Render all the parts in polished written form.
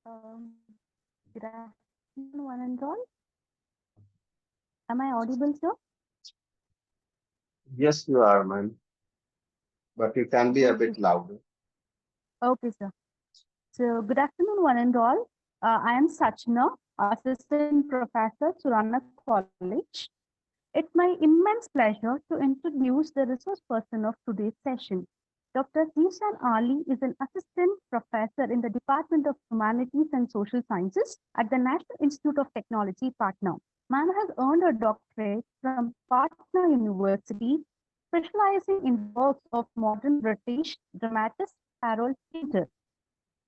Um, Good afternoon, one and all. Am I audible, sir? Yes, you are, man, but you can be a Okay, bit louder. okay, sir. So, good afternoon, one and all. I am Sachna, Assistant Professor, Surana College. It's my immense pleasure to introduce the resource person of today's session. Dr. Zeeshan Ali is an assistant professor in the Department of Humanities and Social Sciences at the National Institute of Technology, Patna. Ma'am has earned a doctorate from Patna University, specializing in the works of modern British dramatist Harold Pinter.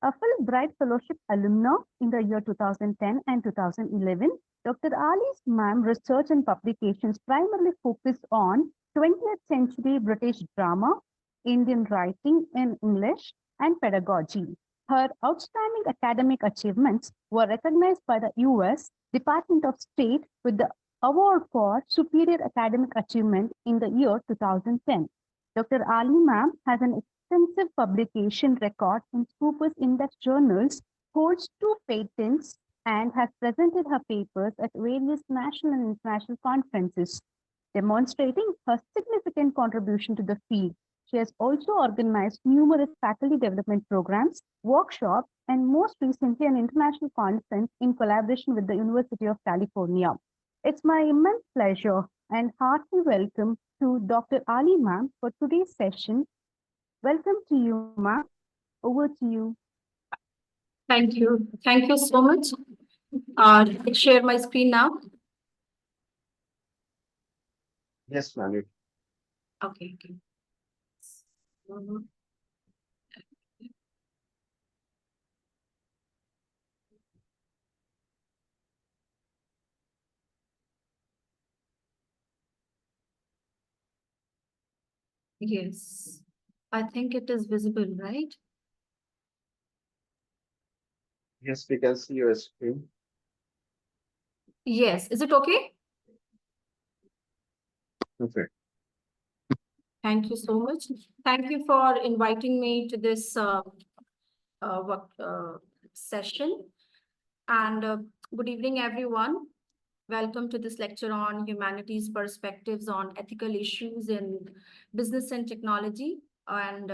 A Fulbright Fellowship alumna in the year 2010 and 2011, Dr. Ali's ma'am research and publications primarily focus on 20th century British drama, Indian writing in English, and pedagogy. Her outstanding academic achievements were recognized by the US Department of State with the Award for Superior Academic Achievement in the year 2010. Dr. Ali ma'am has an extensive publication record in Scoopus Index journals, holds two patents, and has presented her papers at various national and international conferences, demonstrating her significant contribution to the field. She has also organized numerous faculty development programs, workshops, and most recently an international conference in collaboration with the University of California. It's my immense pleasure and hearty welcome to Dr. Ali ma'am for today's session. Welcome to you, ma'am. Over to you. Thank you. Thank you so much. Share my screen now. Yes, man. Okay. Mhm. Yes. I think it is visible, right? Yes, we can see your screen. Yes. Is it okay? Okay. Thank you so much. Thank you for inviting me to this session. And good evening, everyone. Welcome to this lecture on humanities perspectives on ethical issues in business and technology. And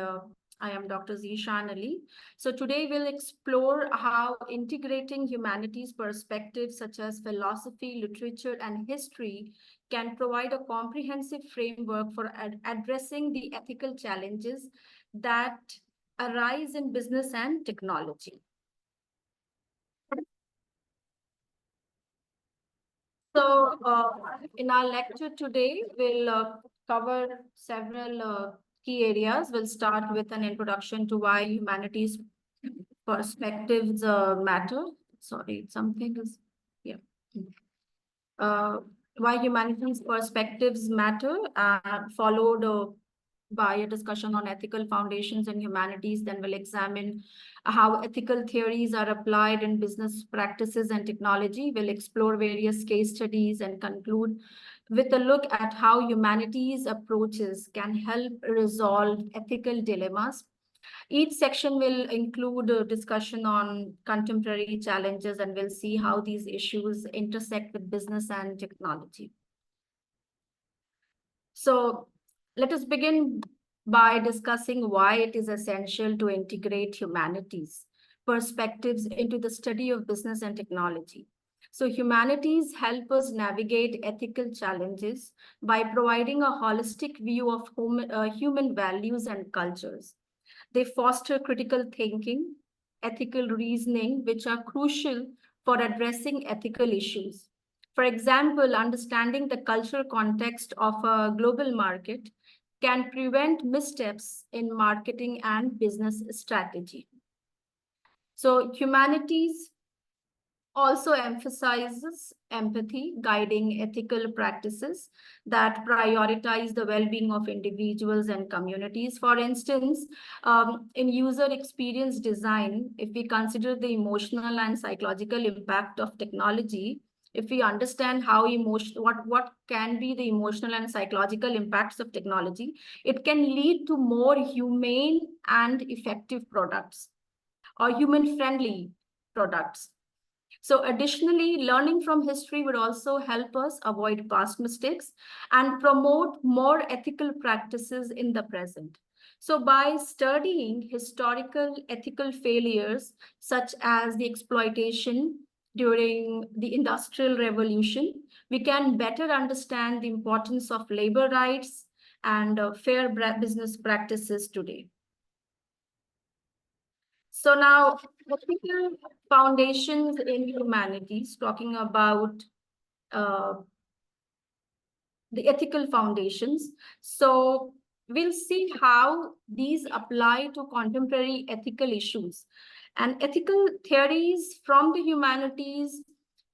I am Dr. Zeeshan Ali. So today we'll explore how integrating humanities perspectives such as philosophy, literature, and history can provide a comprehensive framework for addressing the ethical challenges that arise in business and technology. So, in our lecture today, we'll cover several key areas. We'll start with an introduction to why humanities perspectives matter. Sorry, something is, yeah. Uh, why humanities perspectives matter, followed by a discussion on ethical foundations in humanities. Then we'll examine how ethical theories are applied in business practices and technology. We'll explore various case studies and conclude with a look at how humanities approaches can help resolve ethical dilemmas. Each section will include a discussion on contemporary challenges, and we'll see how these issues intersect with business and technology. So let us begin by discussing why it is essential to integrate humanities perspectives into the study of business and technology. So humanities help us navigate ethical challenges by providing a holistic view of human values and cultures. They foster critical thinking, ethical reasoning, which are crucial for addressing ethical issues. For example, understanding the cultural context of a global market can prevent missteps in marketing and business strategy. So humanities also emphasizes empathy, guiding ethical practices that prioritize the well-being of individuals and communities. For instance, in user experience design, if we consider the emotional and psychological impact of technology, if we understand how what can be the emotional and psychological impacts of technology, it can lead to more humane and effective products or human-friendly products. So additionally, learning from history would also help us avoid past mistakes and promote more ethical practices in the present. So by studying historical ethical failures, such as the exploitation during the Industrial Revolution, we can better understand the importance of labor rights and fair business practices today. So now, ethical foundations in humanities, talking about the ethical foundations. So we'll see how these apply to contemporary ethical issues. And ethical theories from the humanities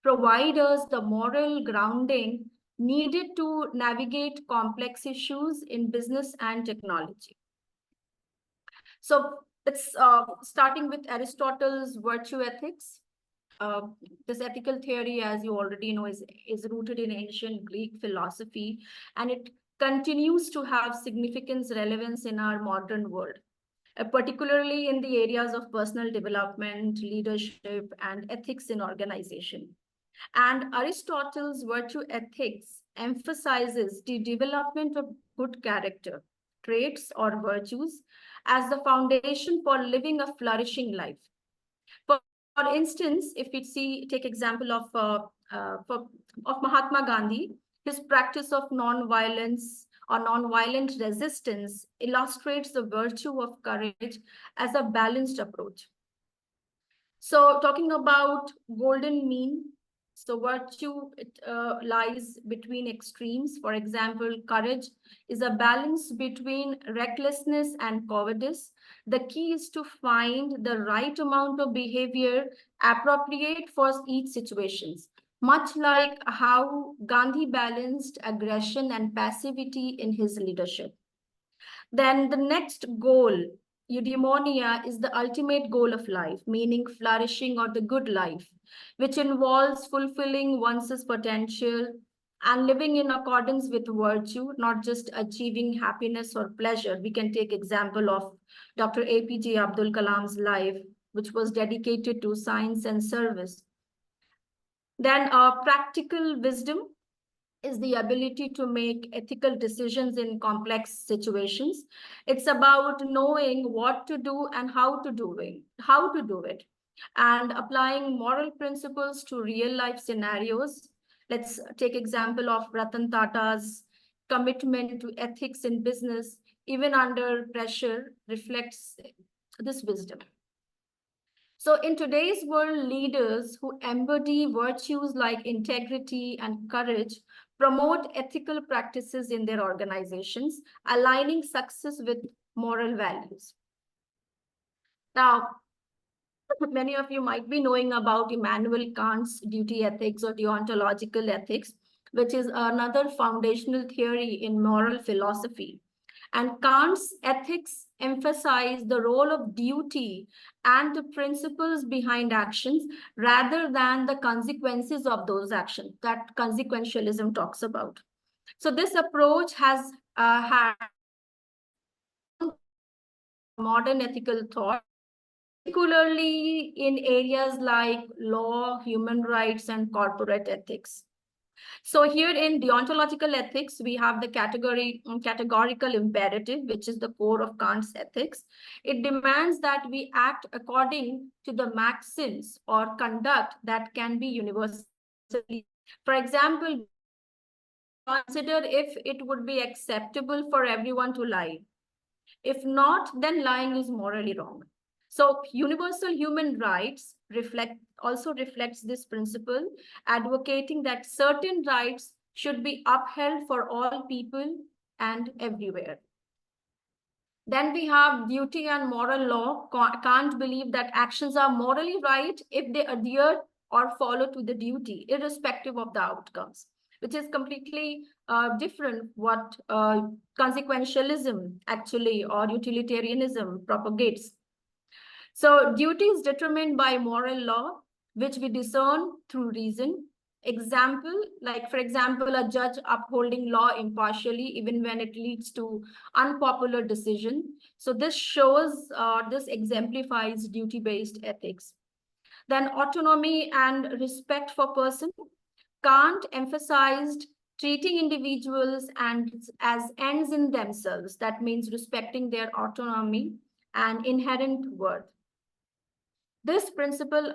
provide us the moral grounding needed to navigate complex issues in business and technology. So it's starting with Aristotle's virtue ethics. This ethical theory, as you already know, is rooted in ancient Greek philosophy, and it continues to have significant relevance in our modern world, particularly in the areas of personal development, leadership, and ethics in organization. And Aristotle's virtue ethics emphasizes the development of good character, traits, or virtues as the foundation for living a flourishing life. For instance, if we take example of Mahatma Gandhi, his practice of non-violence or non-violent resistance illustrates the virtue of courage as a balanced approach. So talking about golden mean, so virtue lies between extremes. For example, courage is a balance between recklessness and cowardice. The key is to find the right amount of behavior appropriate for each situation, much like how Gandhi balanced aggression and passivity in his leadership. Then the next goal, eudaimonia, is the ultimate goal of life, meaning flourishing or the good life, which involves fulfilling one's potential and living in accordance with virtue, not just achieving happiness or pleasure. We can take example of Dr. APJ Abdul Kalam's life, which was dedicated to science and service. Then practical wisdom is the ability to make ethical decisions in complex situations. It's about knowing what to do and how to do it, and applying moral principles to real life scenarios. Let's take example of Ratan Tata's commitment to ethics in business, even under pressure, reflects this wisdom. So in today's world, leaders who embody virtues like integrity and courage promote ethical practices in their organizations, aligning success with moral values. Now, many of you might be knowing about Immanuel Kant's duty ethics or deontological ethics, which is another foundational theory in moral philosophy. And Kant's ethics emphasize the role of duty and the principles behind actions rather than the consequences of those actions that consequentialism talks about. So this approach has had modern ethical thought, particularly in areas like law, human rights, and corporate ethics. So here in deontological ethics, we have the categorical imperative, which is the core of Kant's ethics. It demands that we act according to the maxims or conduct that can be universally. For example, consider if it would be acceptable for everyone to lie. If not, then lying is morally wrong. So universal human rights also reflects this principle, advocating that certain rights should be upheld for all people and everywhere. Then we have duty and moral law. Kant believe that actions are morally right if they adhere or follow to the duty, irrespective of the outcomes, which is completely different what consequentialism actually or utilitarianism propagates. So duty is determined by moral law, which we discern through reason. For example, a judge upholding law impartially, even when it leads to unpopular decision. So this exemplifies duty-based ethics. Then autonomy and respect for person. Kant emphasized treating individuals and as ends in themselves. That means respecting their autonomy and inherent worth. This principle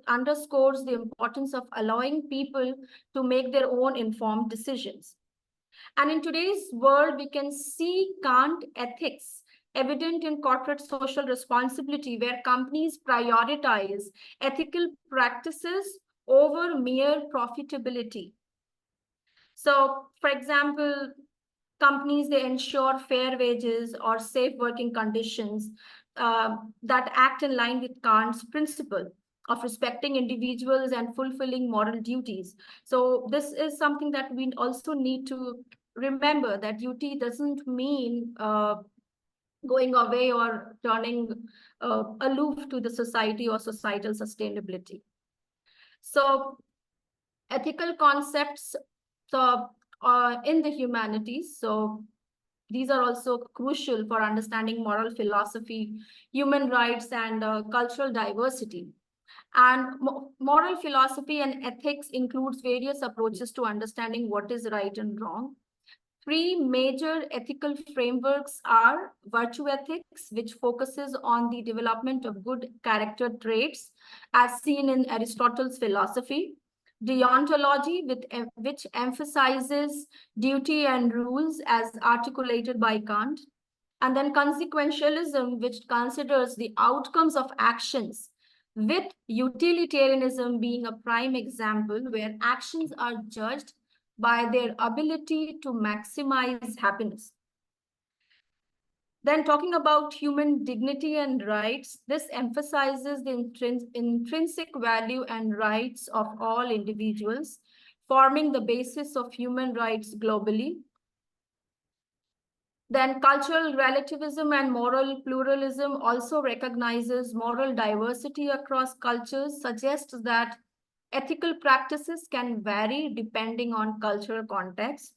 underscores the importance of allowing people to make their own informed decisions. And in today's world, we can see Kant ethics evident in corporate social responsibility, where companies prioritize ethical practices over mere profitability. So, for example, companies, they ensure fair wages or safe working conditions that act in line with Kant's principle of respecting individuals and fulfilling moral duties. So this is something that we also need to remember, that duty doesn't mean going away or turning aloof to the society or societal sustainability. So ethical concepts, so in the humanities, so these are also crucial for understanding moral philosophy, human rights, and cultural diversity. And moral philosophy and ethics includes various approaches to understanding what is right and wrong. Three major ethical frameworks are virtue ethics, which focuses on the development of good character traits, as seen in Aristotle's philosophy. Deontology, which emphasizes duty and rules as articulated by Kant. And then consequentialism, which considers the outcomes of actions, with utilitarianism being a prime example, where actions are judged by their ability to maximize happiness. Then talking about human dignity and rights, this emphasizes the intrinsic value and rights of all individuals, forming the basis of human rights globally. Then cultural relativism and moral pluralism also recognizes moral diversity across cultures, suggests that ethical practices can vary depending on cultural context.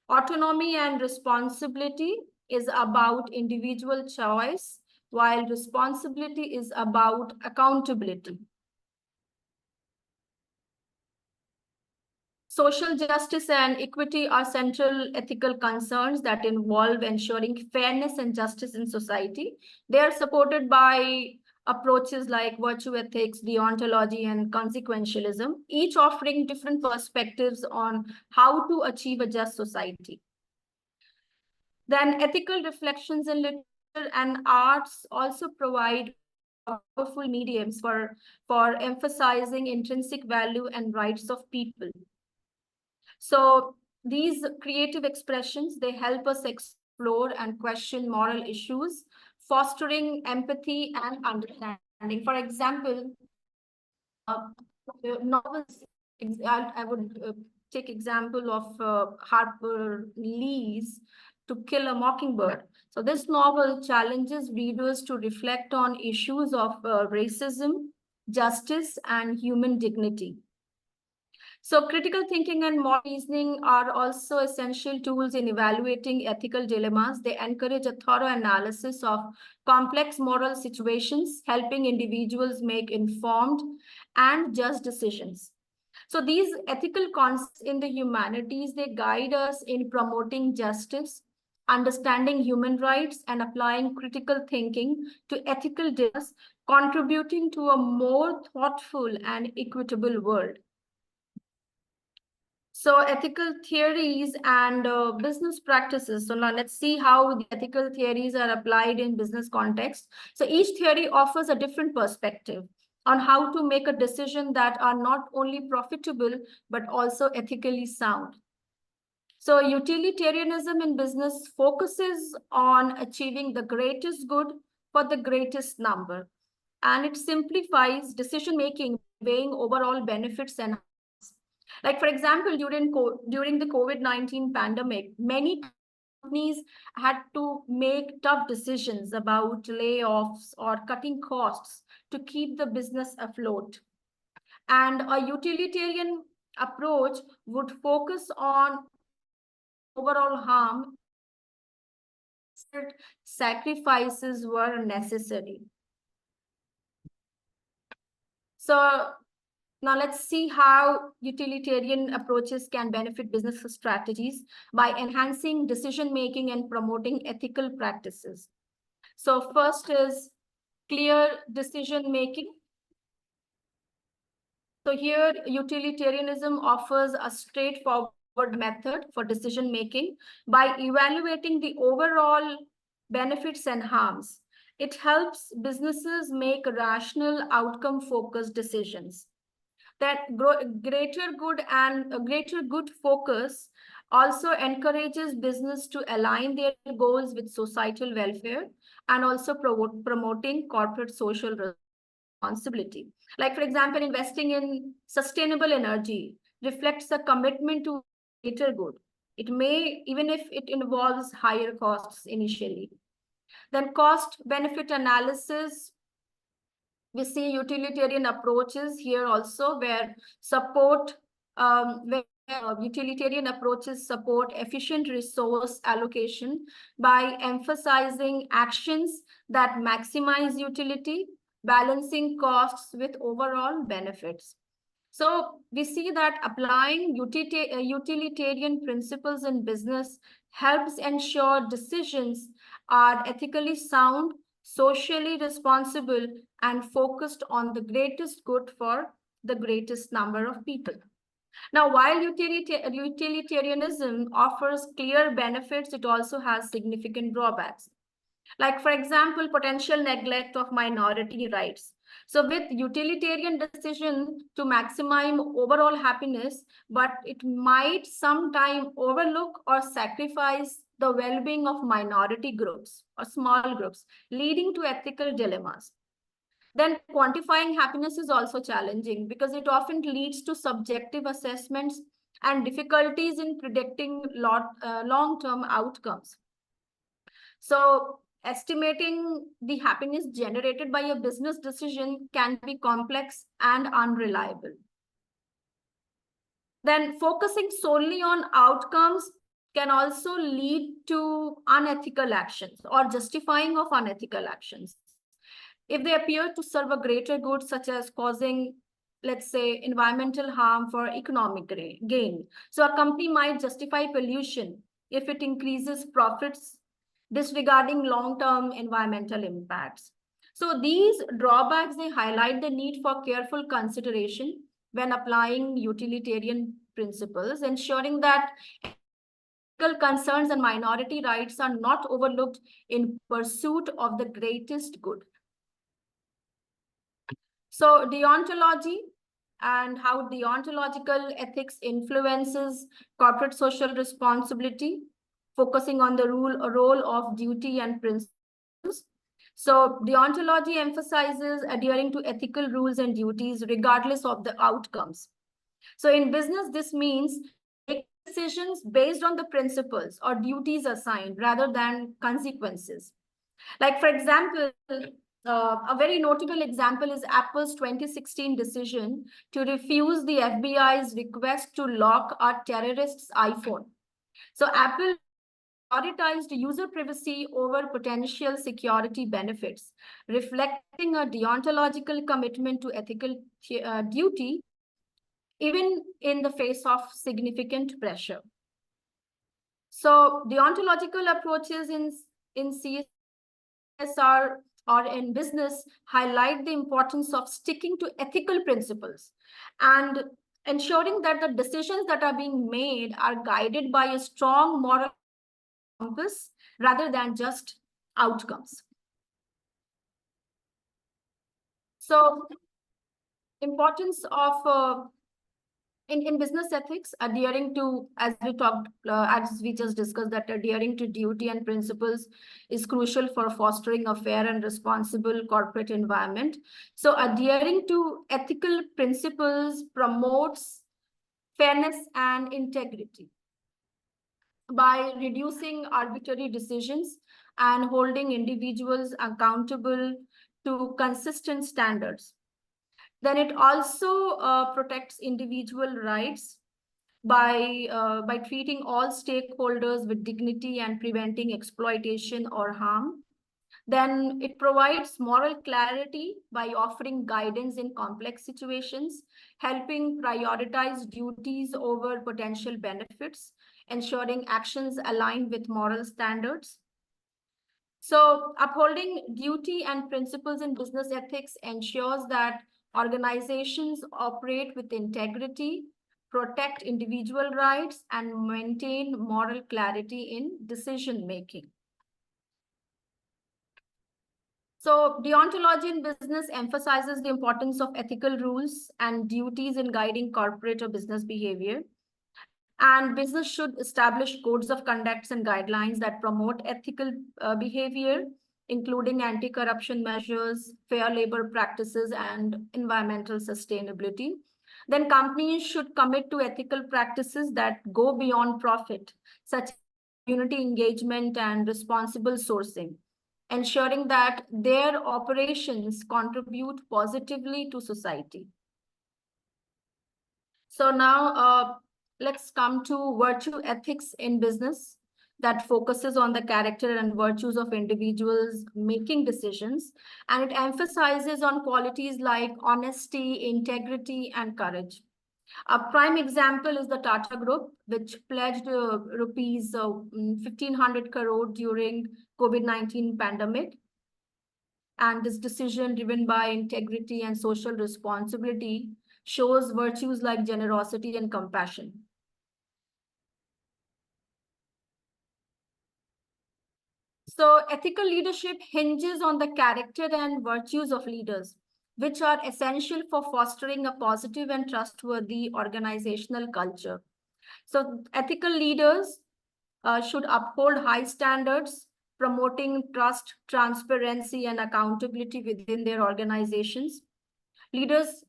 Autonomy and responsibility is about individual choice, while responsibility is about accountability. Social justice and equity are central ethical concerns that involve ensuring fairness and justice in society. They are supported by approaches like virtue ethics, deontology, and consequentialism, each offering different perspectives on how to achieve a just society. Then ethical reflections in literature and arts also provide powerful mediums for emphasizing intrinsic value and rights of people. So these creative expressions, they help us explore and question moral issues, fostering empathy and understanding. For example, novels, I would take example of Harper Lee's To Kill a Mockingbird. So this novel challenges readers to reflect on issues of racism, justice, and human dignity. So critical thinking and moral reasoning are also essential tools in evaluating ethical dilemmas. They encourage a thorough analysis of complex moral situations, helping individuals make informed and just decisions. So these ethical concepts in the humanities, they guide us in promoting justice, understanding human rights, and applying critical thinking to ethical dilemmas, contributing to a more thoughtful and equitable world. So ethical theories and business practices. So now let's see how the ethical theories are applied in business context. So each theory offers a different perspective on how to make a decision that are not only profitable, but also ethically sound. So utilitarianism in business focuses on achieving the greatest good for the greatest number. And it simplifies decision-making, weighing overall benefits and harms. Like, for example, during the COVID-19 pandemic, many companies had to make tough decisions about layoffs or cutting costs to keep the business afloat. And a utilitarian approach would focus on overall harm. Sacrifices were necessary. So now let's see how utilitarian approaches can benefit business strategies by enhancing decision-making and promoting ethical practices. So first is clear decision-making. So here, utilitarianism offers a straightforward method for decision-making by evaluating the overall benefits and harms. It helps businesses make rational, outcome-focused decisions. That greater good focus also encourages business to align their goals with societal welfare and also promoting corporate social responsibility. Like, for example, investing in sustainable energy reflects a commitment to greater good. It may, even if it involves higher costs initially. Then cost benefit analysis, we see utilitarian approaches here also where utilitarian approaches support efficient resource allocation by emphasizing actions that maximize utility, balancing costs with overall benefits. So we see that applying utilitarian principles in business helps ensure decisions are ethically sound, socially responsible, and focused on the greatest good for the greatest number of people. Now, while utilitarianism offers clear benefits, it also has significant drawbacks. Like, for example, potential neglect of minority rights. So with utilitarian decision to maximize overall happiness, but it might sometime overlook or sacrifice the well-being of minority groups or small groups, leading to ethical dilemmas. Then quantifying happiness is also challenging because it often leads to subjective assessments and difficulties in predicting long-term outcomes. So estimating the happiness generated by a business decision can be complex and unreliable. Then focusing solely on outcomes can also lead to unethical actions or justifying of unethical actions. If they appear to serve a greater good, such as causing, let's say, environmental harm for economic gain. So a company might justify pollution if it increases profits, disregarding long-term environmental impacts. So these drawbacks, they highlight the need for careful consideration when applying utilitarian principles, ensuring that ethical concerns and minority rights are not overlooked in pursuit of the greatest good. So deontology and how deontological ethics influences corporate social responsibility, focusing on the role of duty and principles. So deontology emphasizes adhering to ethical rules and duties regardless of the outcomes. So in business, this means make decisions based on the principles or duties assigned rather than consequences. Like, for example, a very notable example is Apple's 2016 decision to refuse the FBI's request to lock a terrorist's iPhone. So Apple prioritized user privacy over potential security benefits, reflecting a deontological commitment to ethical duty, even in the face of significant pressure. So deontological approaches in CSR or in business highlight the importance of sticking to ethical principles and ensuring that the decisions that are being made are guided by a strong moral compass rather than just outcomes. So importance of in business ethics, adhering to, as we just discussed, that adhering to duty and principles is crucial for fostering a fair and responsible corporate environment. So adhering to ethical principles promotes fairness and integrity by reducing arbitrary decisions and holding individuals accountable to consistent standards. Then it also protects individual rights by treating all stakeholders with dignity and preventing exploitation or harm. Then it provides moral clarity by offering guidance in complex situations, helping prioritize duties over potential benefits, ensuring actions align with moral standards. So upholding duty and principles in business ethics ensures that organizations operate with integrity, protect individual rights, and maintain moral clarity in decision making. So deontology in business emphasizes the importance of ethical rules and duties in guiding corporate or business behavior. And business should establish codes of conducts and guidelines that promote ethical behavior, including anti-corruption measures, fair labor practices, and environmental sustainability. Then companies should commit to ethical practices that go beyond profit, such as community engagement and responsible sourcing, ensuring that their operations contribute positively to society. So now let's come to virtue ethics in business that focuses on the character and virtues of individuals making decisions. And it emphasizes on qualities like honesty, integrity, and courage. A prime example is the Tata Group, which pledged rupees 1,500 crore during COVID-19 pandemic. And this decision, driven by integrity and social responsibility, shows virtues like generosity and compassion. So ethical leadership hinges on the character and virtues of leaders, which are essential for fostering a positive and trustworthy organizational culture. So ethical leaders should uphold high standards, promoting trust, transparency, and accountability within their organizations. Leaders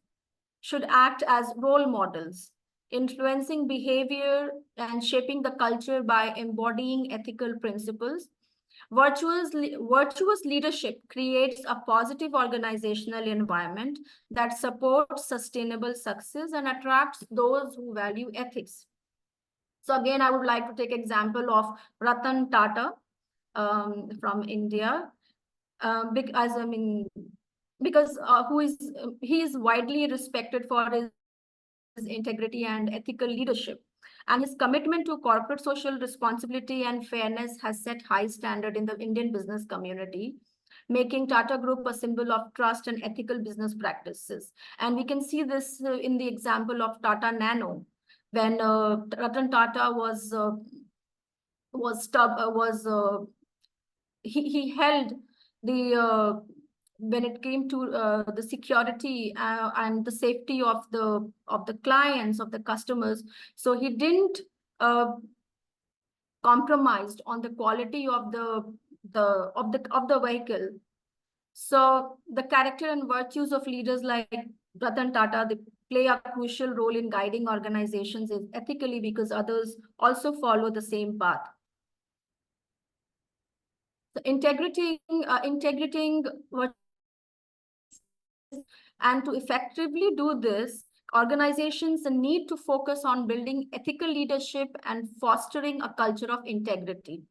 should act as role models, influencing behavior and shaping the culture by embodying ethical principles. Virtuous leadership creates a positive organizational environment that supports sustainable success and attracts those who value ethics. So again, I would like to take example of Ratan Tata from India, because he is widely respected for his integrity and ethical leadership. And his commitment to corporate social responsibility and fairness has set high standard in the Indian business community, making Tata Group a symbol of trust and ethical business practices. And we can see this in the example of Tata Nano, when Ratan Tata he held the when it came to the security and the safety of the clients, of the customers. So he didn't compromised on the quality of the vehicle. So the character and virtues of leaders like Ratan Tata, they play a crucial role in guiding organizations ethically, because others also follow the same path. So integrating and to effectively do this, organizations need to focus on building ethical leadership and fostering a culture of integrity.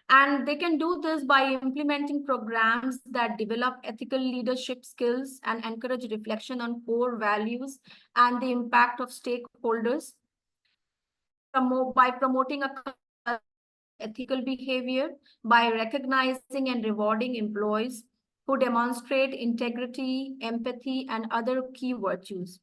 And they can do this by implementing programs that develop ethical leadership skills and encourage reflection on core values and the impact of stakeholders. By promoting a ethical behavior, by recognizing and rewarding employees who demonstrate integrity, empathy, and other key virtues.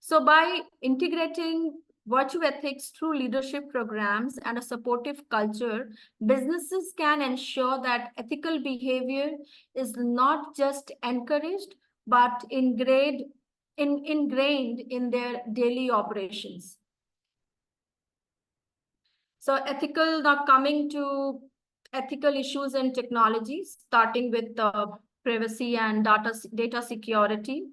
So by integrating virtue ethics through leadership programs and a supportive culture, businesses can ensure that ethical behavior is not just encouraged, but ingrained in their daily operations. So now coming to ethical issues and technologies, starting with privacy and data security.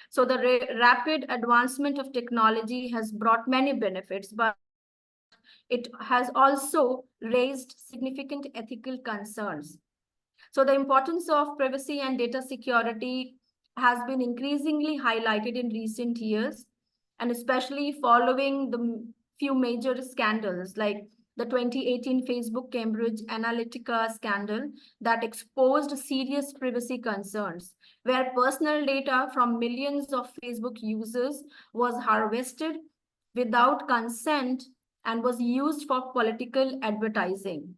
So the rapid advancement of technology has brought many benefits, but it has also raised significant ethical concerns. So the importance of privacy and data security has been increasingly highlighted in recent years, and especially following the few major scandals like the 2018 Facebook Cambridge Analytica scandal that exposed serious privacy concerns, where personal data from millions of Facebook users was harvested without consent and was used for political advertising.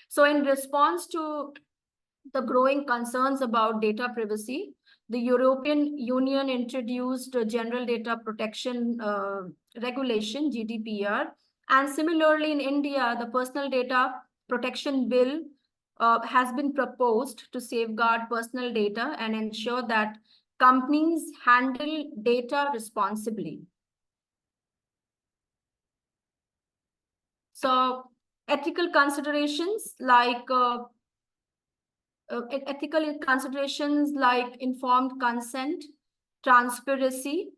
So in response to the growing concerns about data privacy, the European Union introduced a General Data Protection Regulation, GDPR. And similarly, in India, the Personal Data Protection Bill has been proposed to safeguard personal data and ensure that companies handle data responsibly. So ethical considerations like informed consent, transparency,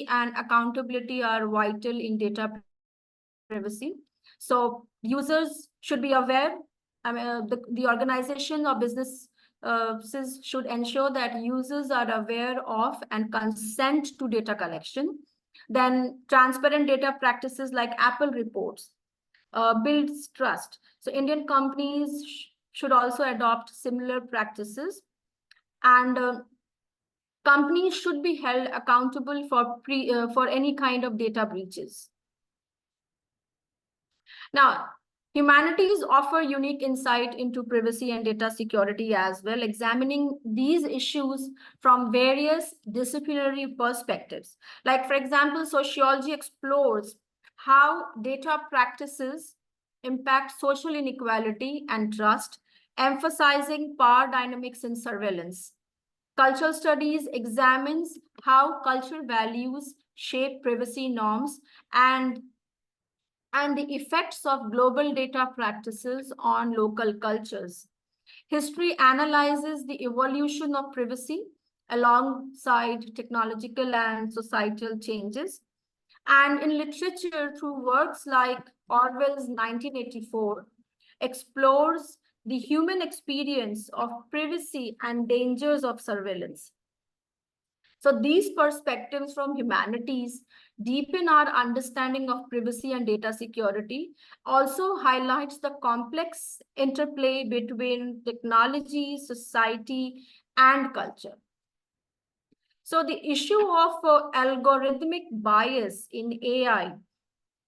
and accountability are vital in data privacy. So users should be aware. The organization or business should ensure that users are aware of and consent to data collection. Then transparent data practices like Apple reports builds trust. So Indian companies should also adopt similar practices, and companies should be held accountable for any kind of data breaches. Now, humanities offer unique insight into privacy and data security as well, examining these issues from various disciplinary perspectives. Like, for example, sociology explores how data practices impact social inequality and trust, emphasizing power dynamics in surveillance. Cultural studies examines how cultural values shape privacy norms and the effects of global data practices on local cultures. History analyzes the evolution of privacy alongside technological and societal changes. And in literature, through works like Orwell's 1984, explores the human experience of privacy and dangers of surveillance. So these perspectives from humanities deepen our understanding of privacy and data security, also highlights the complex interplay between technology, society, and culture. So the issue of algorithmic bias in AI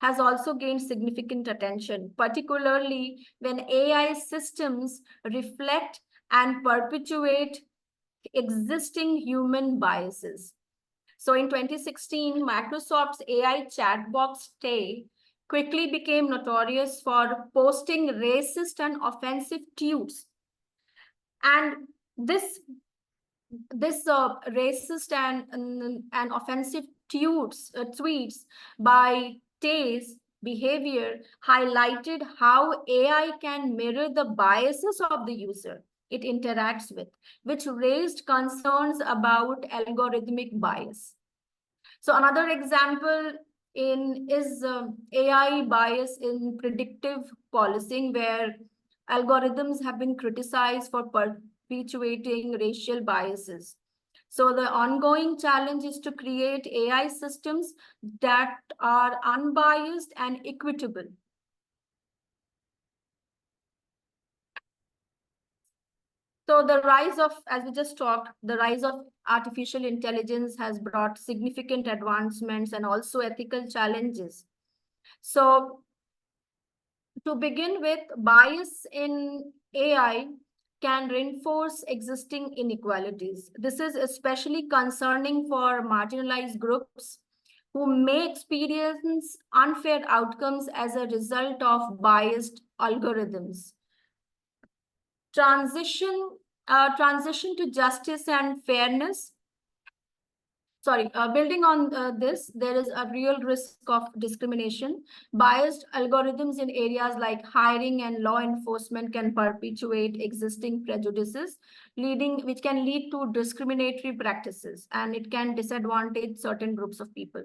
has also gained significant attention, particularly when AI systems reflect and perpetuate existing human biases. So in 2016, Microsoft's AI chatbot Tay quickly became notorious for posting racist and offensive tweets. And this racist and offensive tweets by Tay's behavior highlighted how AI can mirror the biases of the user it interacts with, which raised concerns about algorithmic bias. So another example is AI bias in predictive policing, where algorithms have been criticized for perpetuating racial biases. So the ongoing challenge is to create AI systems that are unbiased and equitable. So the rise of, as we just talked, the rise of artificial intelligence has brought significant advancements and also ethical challenges. So to begin with, bias in AI can reinforce existing inequalities. This is especially concerning for marginalized groups who may experience unfair outcomes as a result of biased algorithms. Transition to justice and fairness. Building on this, there is a real risk of discrimination. Biased algorithms in areas like hiring and law enforcement can perpetuate existing prejudices, which can lead to discriminatory practices, and it can disadvantage certain groups of people.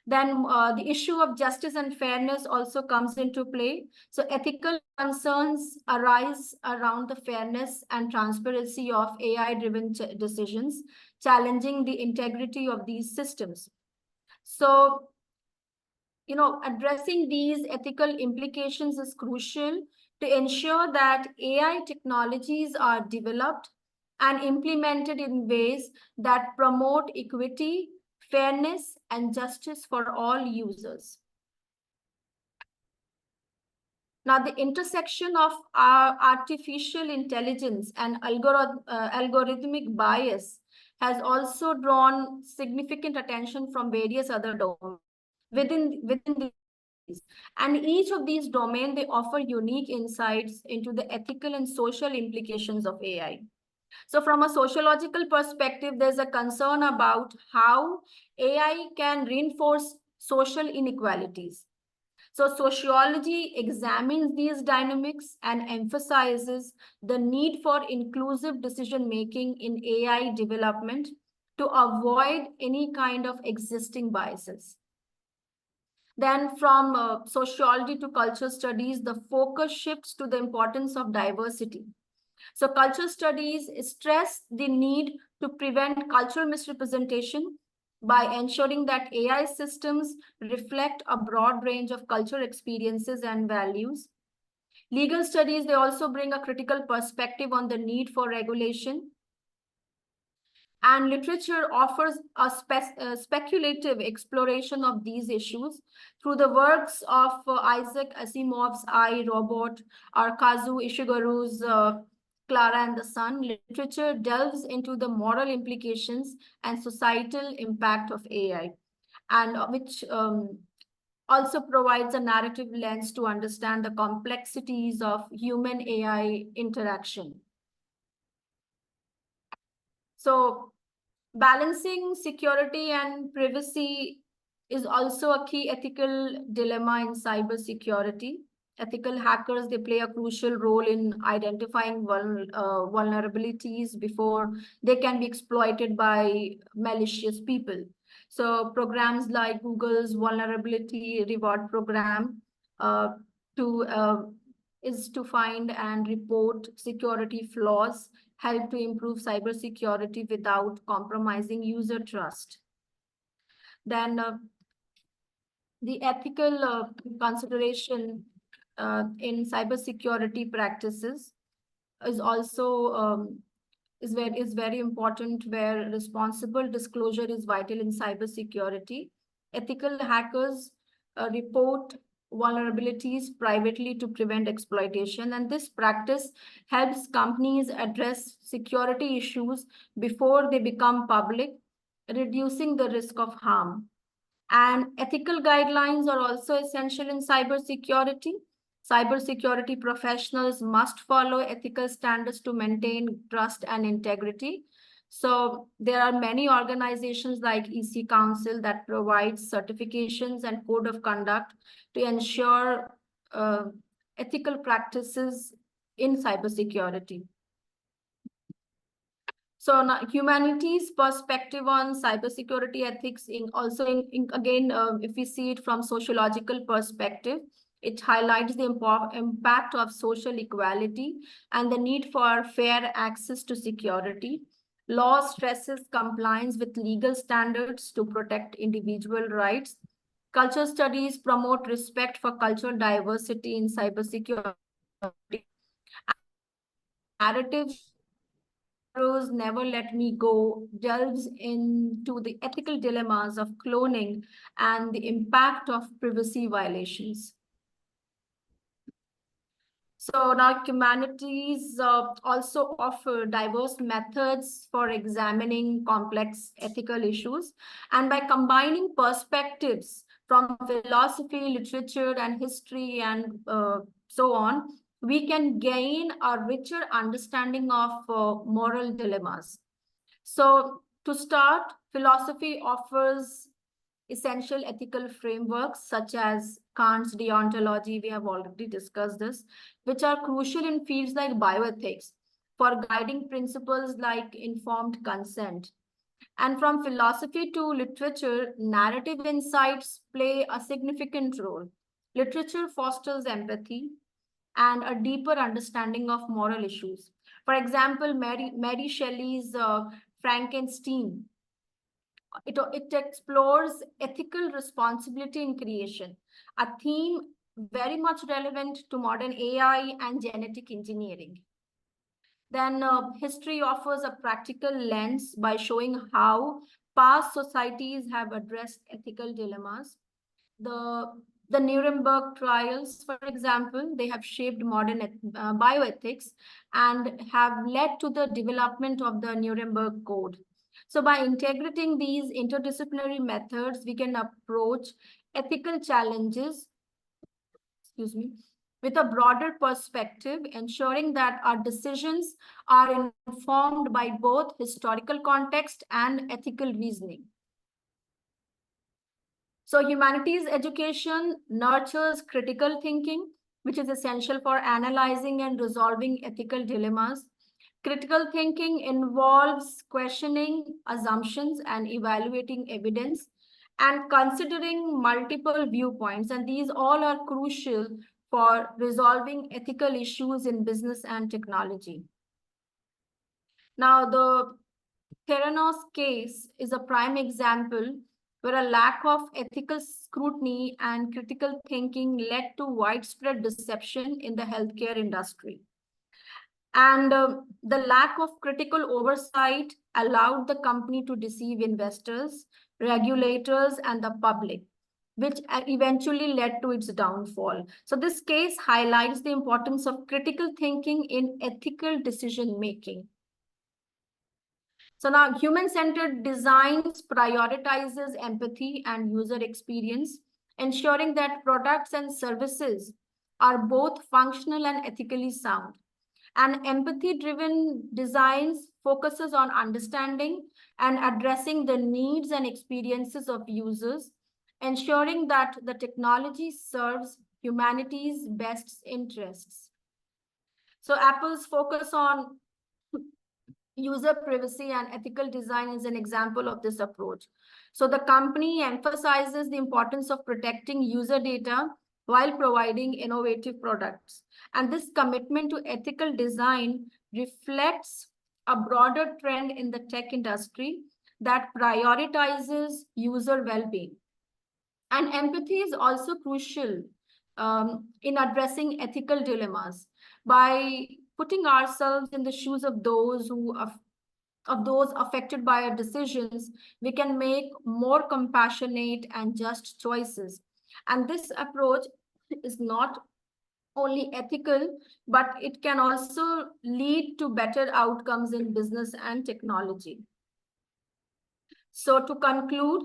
Then the issue of justice and fairness also comes into play. So ethical concerns arise around the fairness and transparency of AI-driven decisions, challenging the integrity of these systems. So addressing these ethical implications is crucial to ensure that AI technologies are developed and implemented in ways that promote equity, fairness, and justice for all users. Now, the intersection of artificial intelligence and algorithmic bias has also drawn significant attention from various other domains within these. And each of these domains, they offer unique insights into the ethical and social implications of AI. So from a sociological perspective, there's a concern about how AI can reinforce social inequalities. So sociology examines these dynamics and emphasizes the need for inclusive decision-making in AI development to avoid any kind of existing biases. Then from sociology to culture studies, the focus shifts to the importance of diversity. So culture studies stress the need to prevent cultural misrepresentation by ensuring that AI systems reflect a broad range of cultural experiences and values. Legal studies, they also bring a critical perspective on the need for regulation. And literature offers a speculative exploration of these issues through the works of Isaac Asimov's I, Robot, or Kazuo Ishiguro's Clara and the Sun. Literature delves into the moral implications and societal impact of AI, and which also provides a narrative lens to understand the complexities of human AI interaction. So balancing security and privacy is also a key ethical dilemma in cybersecurity. Ethical hackers, they play a crucial role in identifying vulnerabilities before they can be exploited by malicious people. So programs like Google's vulnerability reward program to is to find and report security flaws, help to improve cybersecurity without compromising user trust. Then the ethical consideration in cybersecurity practices is also is very important, where responsible disclosure is vital in cybersecurity. Ethical hackers report vulnerabilities privately to prevent exploitation, and this practice helps companies address security issues before they become public, reducing the risk of harm. And ethical guidelines are also essential in cybersecurity. Cybersecurity professionals must follow ethical standards to maintain trust and integrity. So there are many organizations like EC Council that provides certifications and code of conduct to ensure ethical practices in cybersecurity. So now, humanities perspective on cybersecurity ethics again, if we see it from sociological perspective, it highlights the impact of social equality and the need for fair access to security. Law stresses compliance with legal standards to protect individual rights. Culture studies promote respect for cultural diversity in cybersecurity. Narratives Never Let Me Go delves into the ethical dilemmas of cloning and the impact of privacy violations. So now humanities also offer diverse methods for examining complex ethical issues. And by combining perspectives from philosophy, literature, and history, and so on, we can gain a richer understanding of moral dilemmas. So to start, philosophy offers essential ethical frameworks such as Kant's deontology, we have already discussed this, which are crucial in fields like bioethics for guiding principles like informed consent. And from philosophy to literature, narrative insights play a significant role. Literature fosters empathy and a deeper understanding of moral issues. For example, Mary Shelley's Frankenstein It explores ethical responsibility in creation, a theme very much relevant to modern AI and genetic engineering. Then history offers a practical lens by showing how past societies have addressed ethical dilemmas. The Nuremberg trials, for example, they have shaped modern bioethics and have led to the development of the Nuremberg Code. So by integrating these interdisciplinary methods, we can approach ethical challenges, excuse me, with a broader perspective, ensuring that our decisions are informed by both historical context and ethical reasoning. So humanities education nurtures critical thinking, which is essential for analyzing and resolving ethical dilemmas. Critical thinking involves questioning assumptions and evaluating evidence and considering multiple viewpoints. And these all are crucial for resolving ethical issues in business and technology. Now, the Theranos case is a prime example where a lack of ethical scrutiny and critical thinking led to widespread deception in the healthcare industry. And the lack of critical oversight allowed the company to deceive investors, regulators, and the public, which eventually led to its downfall. So this case highlights the importance of critical thinking in ethical decision making. So now human-centered designs prioritizes empathy and user experience, ensuring that products and services are both functional and ethically sound. And empathy-driven designs focuses on understanding and addressing the needs and experiences of users, ensuring that the technology serves humanity's best interests. So Apple's focus on user privacy and ethical design is an example of this approach. So the company emphasizes the importance of protecting user data while providing innovative products. And this commitment to ethical design reflects a broader trend in the tech industry that prioritizes user well-being. And empathy is also crucial in addressing ethical dilemmas by putting ourselves in the shoes of those affected by our decisions. We can make more compassionate and just choices. And this approach is not only ethical, but it can also lead to better outcomes in business and technology. So to conclude,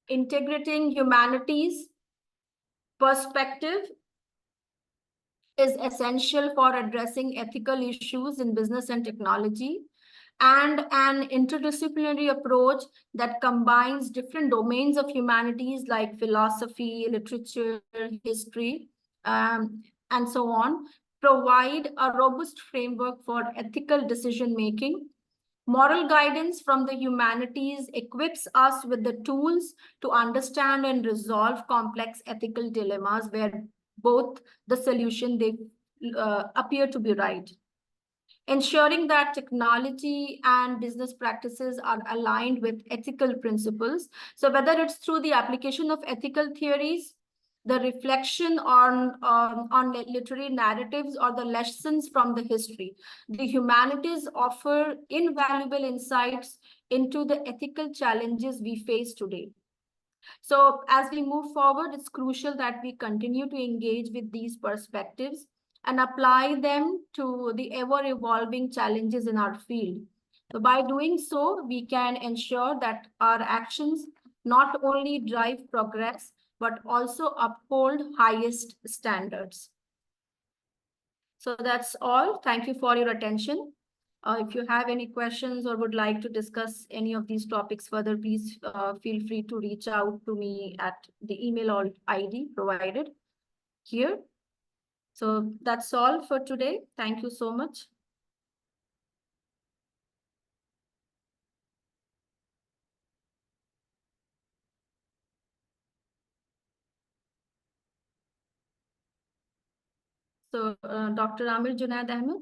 integrating humanities perspective is essential for addressing ethical issues in business and technology, and an interdisciplinary approach that combines different domains of humanities like philosophy, literature, history, and so on, provide a robust framework for ethical decision making. Moral guidance from the humanities equips us with the tools to understand and resolve complex ethical dilemmas where both the solution they appear to be right. Ensuring that technology and business practices are aligned with ethical principles. So whether it's through the application of ethical theories, the reflection on literary narratives, or the lessons from the history, the humanities offer invaluable insights into the ethical challenges we face today. So as we move forward, it's crucial that we continue to engage with these perspectives and apply them to the ever-evolving challenges in our field. So by doing so, we can ensure that our actions not only drive progress, but also uphold highest standards. So that's all. Thank you for your attention. If you have any questions or would like to discuss any of these topics further, please feel free to reach out to me at the email or ID provided here. So that's all for today. Thank you so much. So Dr. Amir Junaid Ahmed.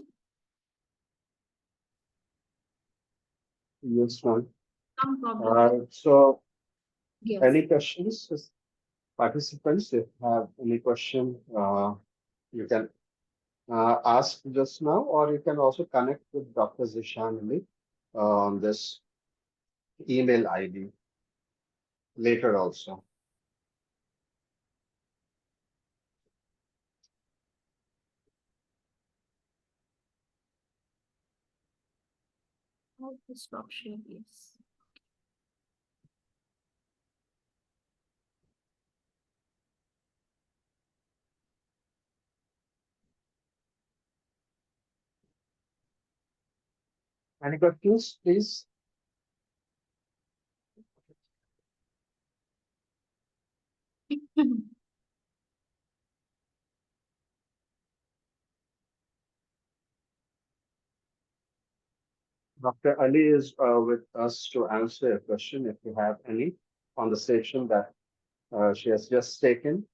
Yes, ma'am. Some problem. So Yes. any questions, participants? If you have any question, you can ask just now, or you can also connect with Dr. Zeeshan Ali on this email ID later also. Health disruption, yes. Any questions, please? Dr. Ali is with us to answer a question if you have any on the session that she has just taken.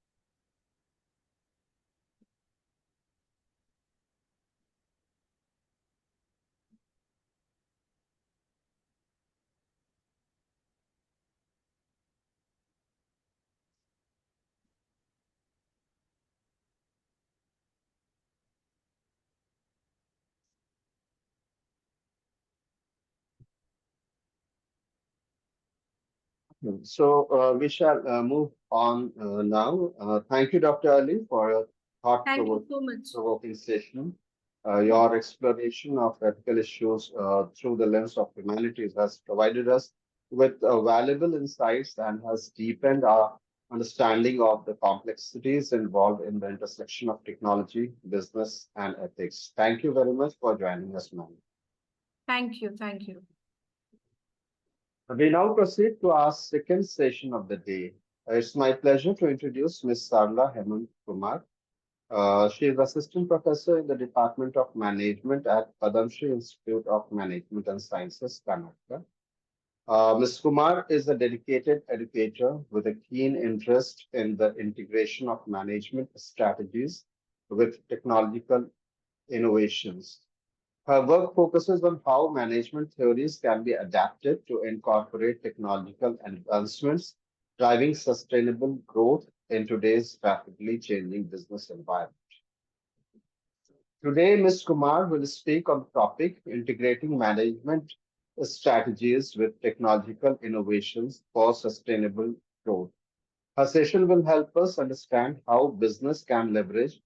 So we shall move on now. Thank you, Dr. Ali, for a Thank you so much. thought-provoking session. Your exploration of ethical issues through the lens of humanities has provided us with valuable insights and has deepened our understanding of the complexities involved in the intersection of technology, business, and ethics. Thank you very much for joining us, ma'am. Thank you. Thank you. We now proceed to our second session of the day. It's my pleasure to introduce Ms. Sarala Hemanth Kumar. She is Assistant Professor in the Department of Management at Padmashree Institute of Management and Sciences, Karnataka. Ms. Kumar is a dedicated educator with a keen interest in the integration of management strategies with technological innovations. Her work focuses on how management theories can be adapted to incorporate technological advancements, driving sustainable growth in today's rapidly changing business environment. Today, Ms. Kumar will speak on the topic integrating management strategies with technological innovations for sustainable growth. Her session will help us understand how business can leverage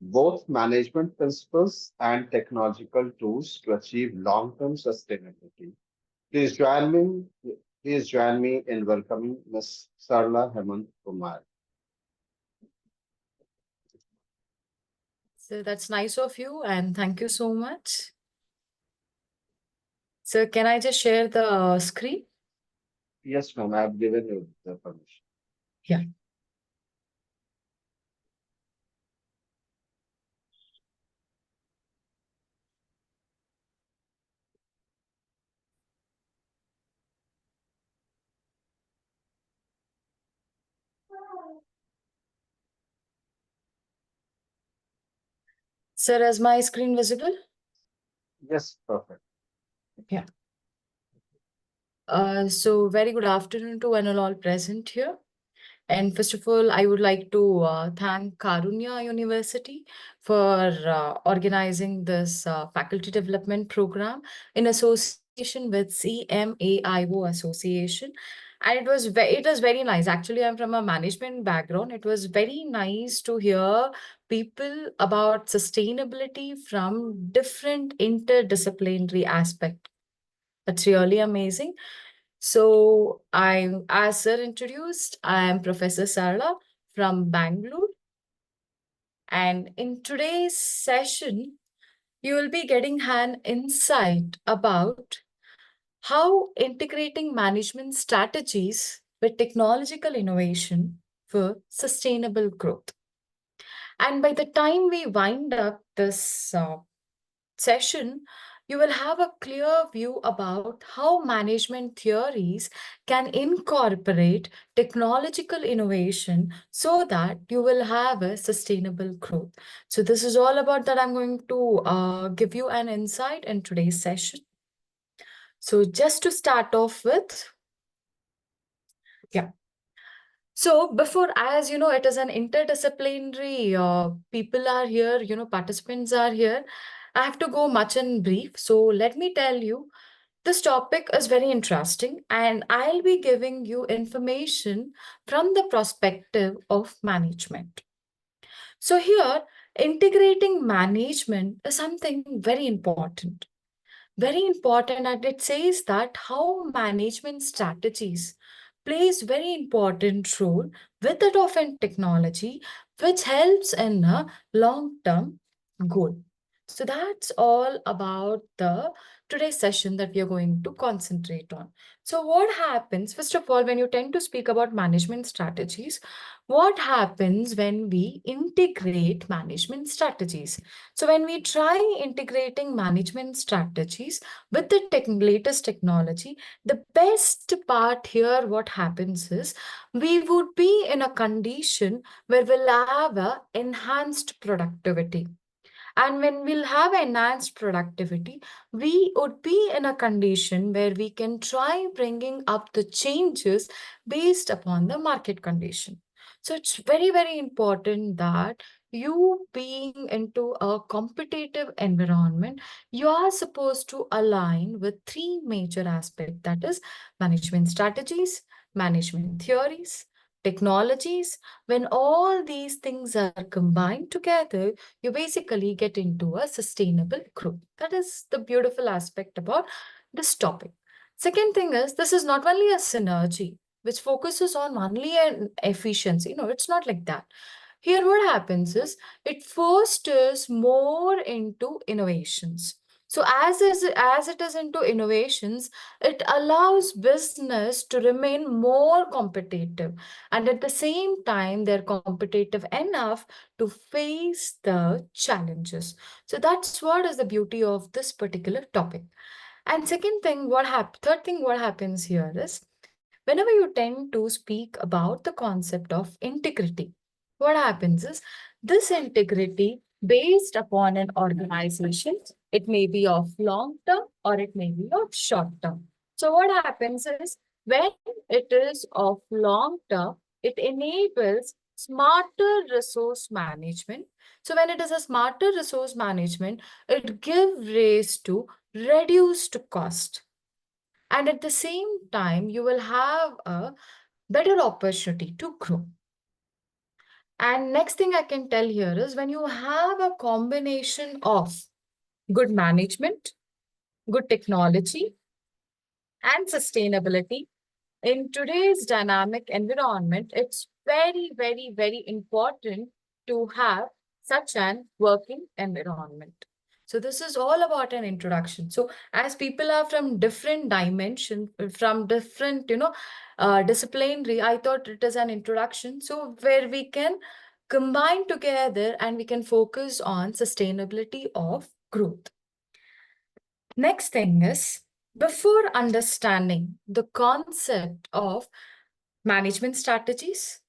both management principles and technological tools to achieve long-term sustainability. Please join me. Please join me in welcoming Ms. Sarala Hemanth Kumar. So that's nice of you, and thank you so much. So can I just share the screen? Yes, ma'am. I have given you the permission. Yeah. Sir, is my screen visible? Yes, perfect. Yeah. So very good afternoon to one and all present here. And first of all, I would like to thank Karunya University for organizing this faculty development program in association with CMAIO Association. And it was very nice. Actually, I'm from a management background. It was very nice to hear people about sustainability from different interdisciplinary aspect. That's really amazing. So as sir introduced, I am Professor Sarala from Bangalore. And in today's session, you will be getting an insight about how integrating management strategies with technological innovation for sustainable growth. And by the time we wind up this session, you will have a clear view about how management theories can incorporate technological innovation so that you will have a sustainable growth. So this is all about that I'm going to give you an insight in today's session. So just to start off with, yeah. So before, as you know, it is an interdisciplinary, people are here, participants are here. I have to go much in brief. So let me tell you, this topic is very interesting, and I'll be giving you information from the perspective of management. So here, integrating management is something very important. Very important, and it says that how management strategies plays very important role with that of in technology, which helps in a long-term goal. So that's all about the today's session that we are going to concentrate on. So what happens, first of all, when you tend to speak about management strategies, what happens when we integrate management strategies? So when we try integrating management strategies with the latest technology, the best part here, what happens is we would be in a condition where we'll have a enhanced productivity. And when we'll have enhanced productivity, we would be in a condition where we can try bringing up the changes based upon the market condition. So it's very, very important that you being into a competitive environment, you are supposed to align with three major aspects, that is management strategies, management theories, technologies. When all these things are combined together, you basically get into a sustainable growth. That is the beautiful aspect about this topic. Second thing is, this is not only a synergy which focuses on only an efficiency. No, it's not like that. Here, what happens is it fosters more into innovations. So as it is into innovations, it allows business to remain more competitive, and at the same time, they're competitive enough to face the challenges. So that's what is the beauty of this particular topic. And third thing, what happens here is whenever you tend to speak about the concept of integrity, what happens is this integrity based upon an organization, it may be of long term or it may be of short term. So what happens is when it is of long term, it enables smarter resource management. So when it is a smarter resource management, it gives rise to reduced cost. And at the same time, you will have a better opportunity to grow. And next thing I can tell here is when you have a combination of good management, good technology, and sustainability, in today's dynamic environment, it's very, very, very important to have such an working environment. So this is all about an introduction. So as people are from different dimensions, from different, disciplinary, I thought it is an introduction. So where we can combine together and we can focus on sustainability of growth. Next thing is, before understanding the concept of management strategies,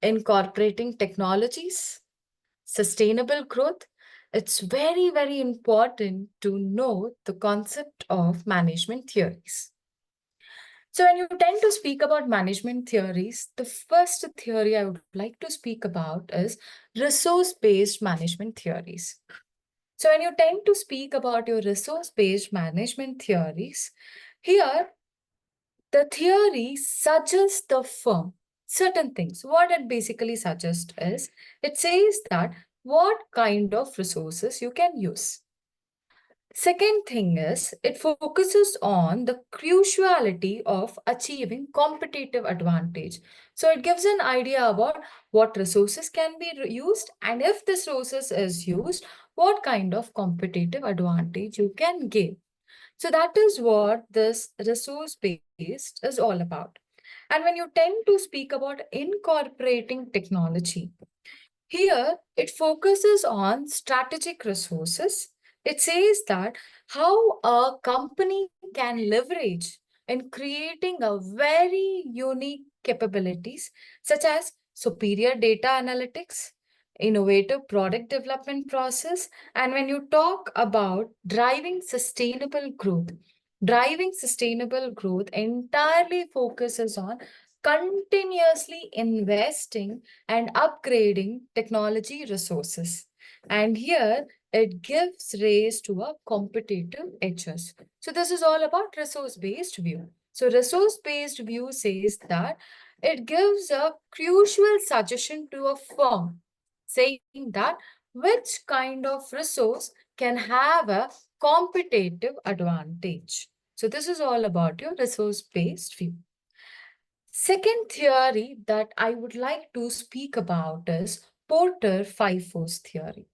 incorporating technologies, sustainable growth, it's very, very important to know the concept of management theories. So when you tend to speak about management theories, the first theory I would like to speak about is resource-based management theories. So when you tend to speak about your resource-based management theories, here the theory suggests the firm certain things. What it basically suggests is, it says that what kind of resources you can use. Second thing is, it focuses on the cruciality of achieving competitive advantage. So it gives an idea about what resources can be used, and if this resource is used, what kind of competitive advantage you can give. So that is what this resource-based is all about. And when you tend to speak about incorporating technology, here it focuses on strategic resources. It says that how a company can leverage in creating a very unique capabilities such as superior data analytics, innovative product development process. And when you talk about driving sustainable growth, Driving sustainable growth entirely focuses on continuously investing and upgrading technology resources. And here it gives rise to a competitive edges. So this is all about resource-based view. So resource-based view says that it gives a crucial suggestion to a firm saying that which kind of resource can have a competitive advantage. So this is all about your resource-based view. Second theory that I would like to speak about is Porter five force theory.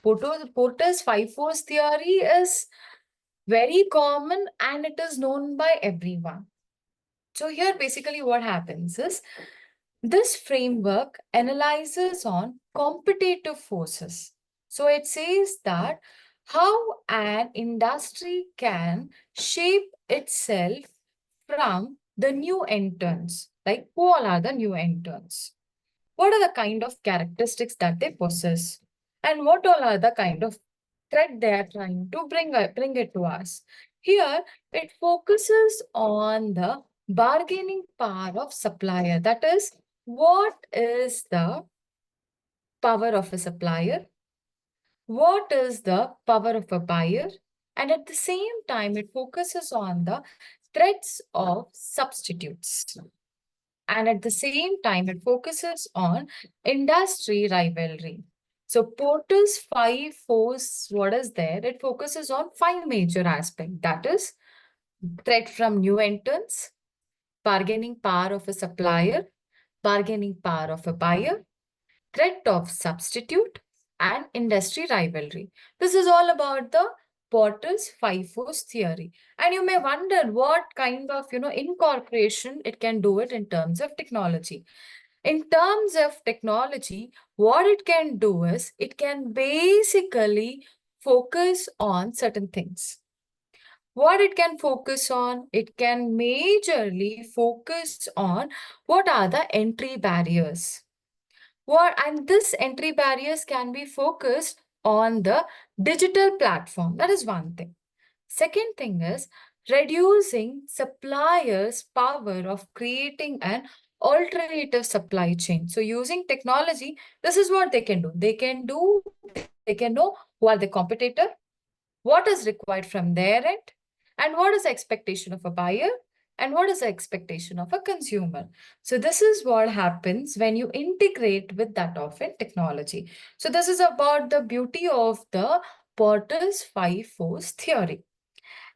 Porter's five force theory is very common and it is known by everyone. So here basically what happens is this framework analyzes on competitive forces. So it says that how an industry can shape itself from the new entrants. Like who all are the new entrants? What are the kind of characteristics that they possess? And what all are the kind of threat they are trying to bring it to us? Here, it focuses on the bargaining power of supplier. That is, what is the power of a supplier? What is the power of a buyer? And at the same time, it focuses on the threats of substitutes. And at the same time, it focuses on industry rivalry. So Porter's five force, what is there? It focuses on five major aspects. That is threat from new entrants, bargaining power of a supplier, bargaining power of a buyer, threat of substitute, and industry rivalry. This is all about the Porter's five force theory. And you may wonder what kind of, incorporation it can do it in terms of technology. In terms of technology, what it can do is it can basically focus on certain things. What it can focus on, it can majorly focus on what are the entry barriers. And this entry barriers can be focused on the digital platform. That is one thing. Second thing is reducing suppliers' power of creating an alternative supply chain. So using technology, this is what they can do. They can know who are the competitor, what is required from their end, and what is the expectation of a buyer, and what is the expectation of a consumer. So this is what happens when you integrate with that of a technology. So this is about the beauty of the Porter's five force theory.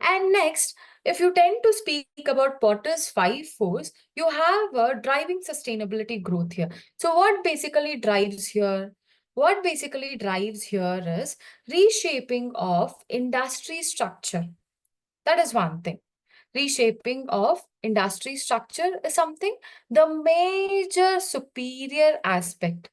And next, if you tend to speak about Porter's five force, you have a driving sustainability growth here. So what basically drives here? What basically drives here is reshaping of industry structure. That is one thing. Reshaping of industry structure is something, the major superior aspect.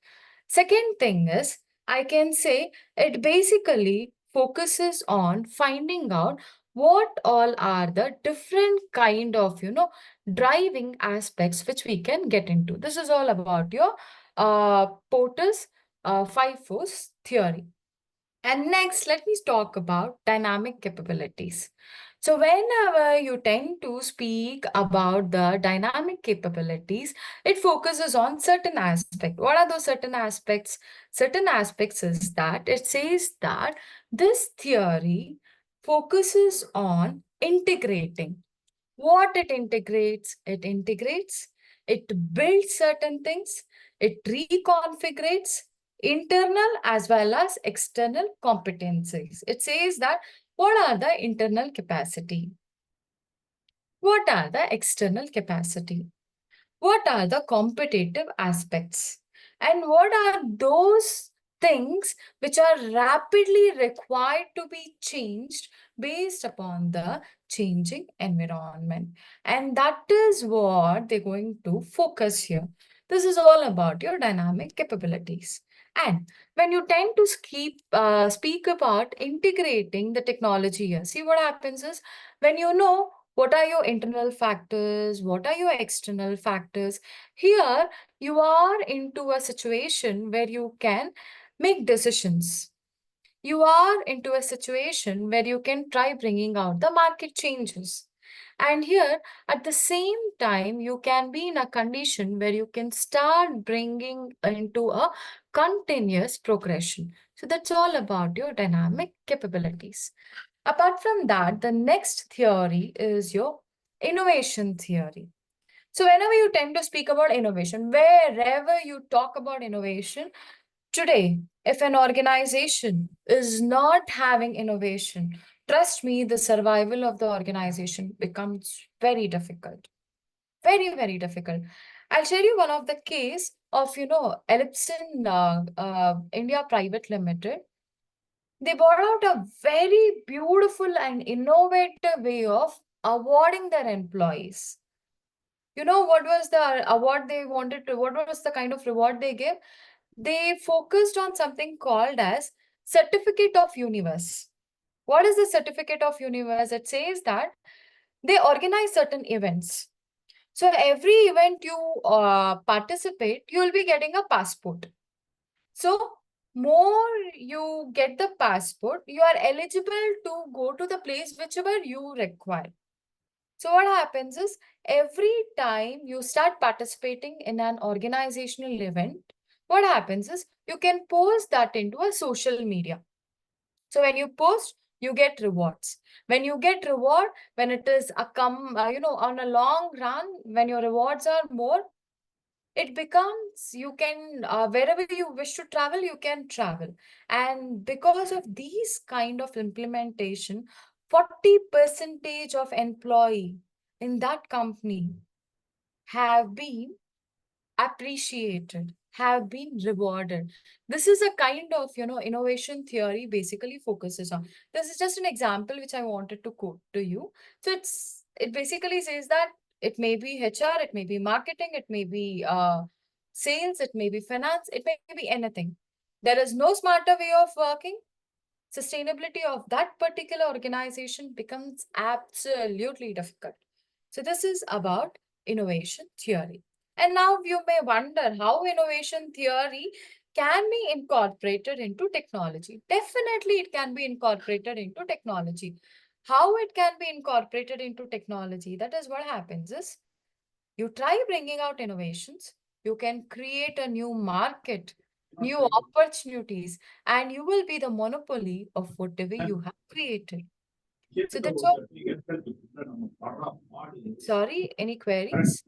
Second thing is, I can say it basically focuses on finding out what all are the different kind of, driving aspects which we can get into. This is all about your Porter's five force theory. And next, let me talk about dynamic capabilities. So whenever you tend to speak about the dynamic capabilities, it focuses on certain aspects. What are those certain aspects? Certain aspects is that it says that this theory focuses on integrating. What it integrates? It builds certain things, it reconfigurates internal as well as external competencies. It says that what are the internal capacity? What are the external capacity? What are the competitive aspects? And what are those things which are rapidly required to be changed based upon the changing environment? And that is what they're going to focus here. This is all about your dynamic capabilities. And when you tend to speak about integrating the technology here, see what happens is when you know what are your internal factors, what are your external factors, here you are into a situation where you can make decisions. you are into a situation where you can try bringing out the market changes. And here, at the same time, you can be in a condition where you can start bringing into a continuous progression. So that's all about your dynamic capabilities. Apart from that, the next theory is your innovation theory. So whenever you tend to speak about innovation, wherever you talk about innovation, today, if an organization is not having innovation, trust me, the survival of the organization becomes very difficult. Very, very difficult. I'll share you one of the case of, Ellipson India Private Limited. They brought out a very beautiful and innovative way of awarding their employees. You know what was the award they wanted to, what was the kind of reward they gave? They focused on something called as Certificate of Universe. What is the Certificate of Universe? It says that they organize certain events. So every event you participate, you will be getting a passport. So more you get the passport, you are eligible to go to the place whichever you require. So what happens is every time you start participating in an organizational event, what happens is you can post that into a social media. So when you post, you get rewards. When you get reward, when it is on a long run, when your rewards are more, it becomes you can wherever you wish to travel, you can travel. And because of these kind of implementation, 40% of employee in that company have been appreciated, have been rewarded. This is a kind of, innovation theory basically focuses on. This is just an example which I wanted to quote to you. So it basically says that it may be HR, it may be marketing, it may be sales, it may be finance, it may be anything. There is no smarter way of working. Sustainability of that particular organization becomes absolutely difficult. So this is about innovation theory. And now you may wonder how innovation theory can be incorporated into technology. Definitely it can be incorporated into technology. How it can be incorporated into technology? That is what happens is you try bringing out innovations, you can create a new market, new opportunities, and you will be the monopoly of whatever you have created. So that's all. Sorry, any queries?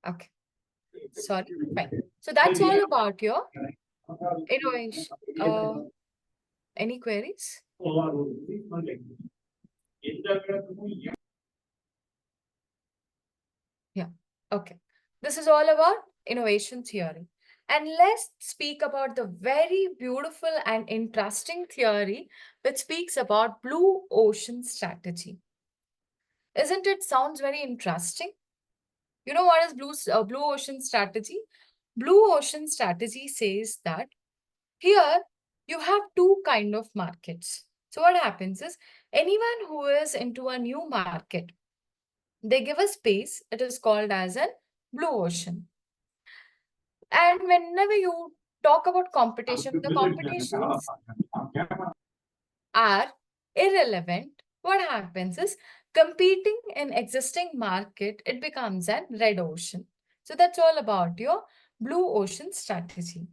Okay, sorry, fine. So that's all about your innovation. Any queries? Yeah, okay. This is all about innovation theory. And let's speak about the very beautiful and interesting theory which speaks about blue ocean strategy. Isn't it sounds very interesting? You know what is blue ocean strategy? Blue ocean strategy says that here you have two kind of markets. So what happens is anyone who is into a new market, they give a space, it is called as a blue ocean. And whenever you talk about competition, the competitions are irrelevant. What happens is competing in existing market, it becomes a red ocean. So that's all about your blue ocean strategy.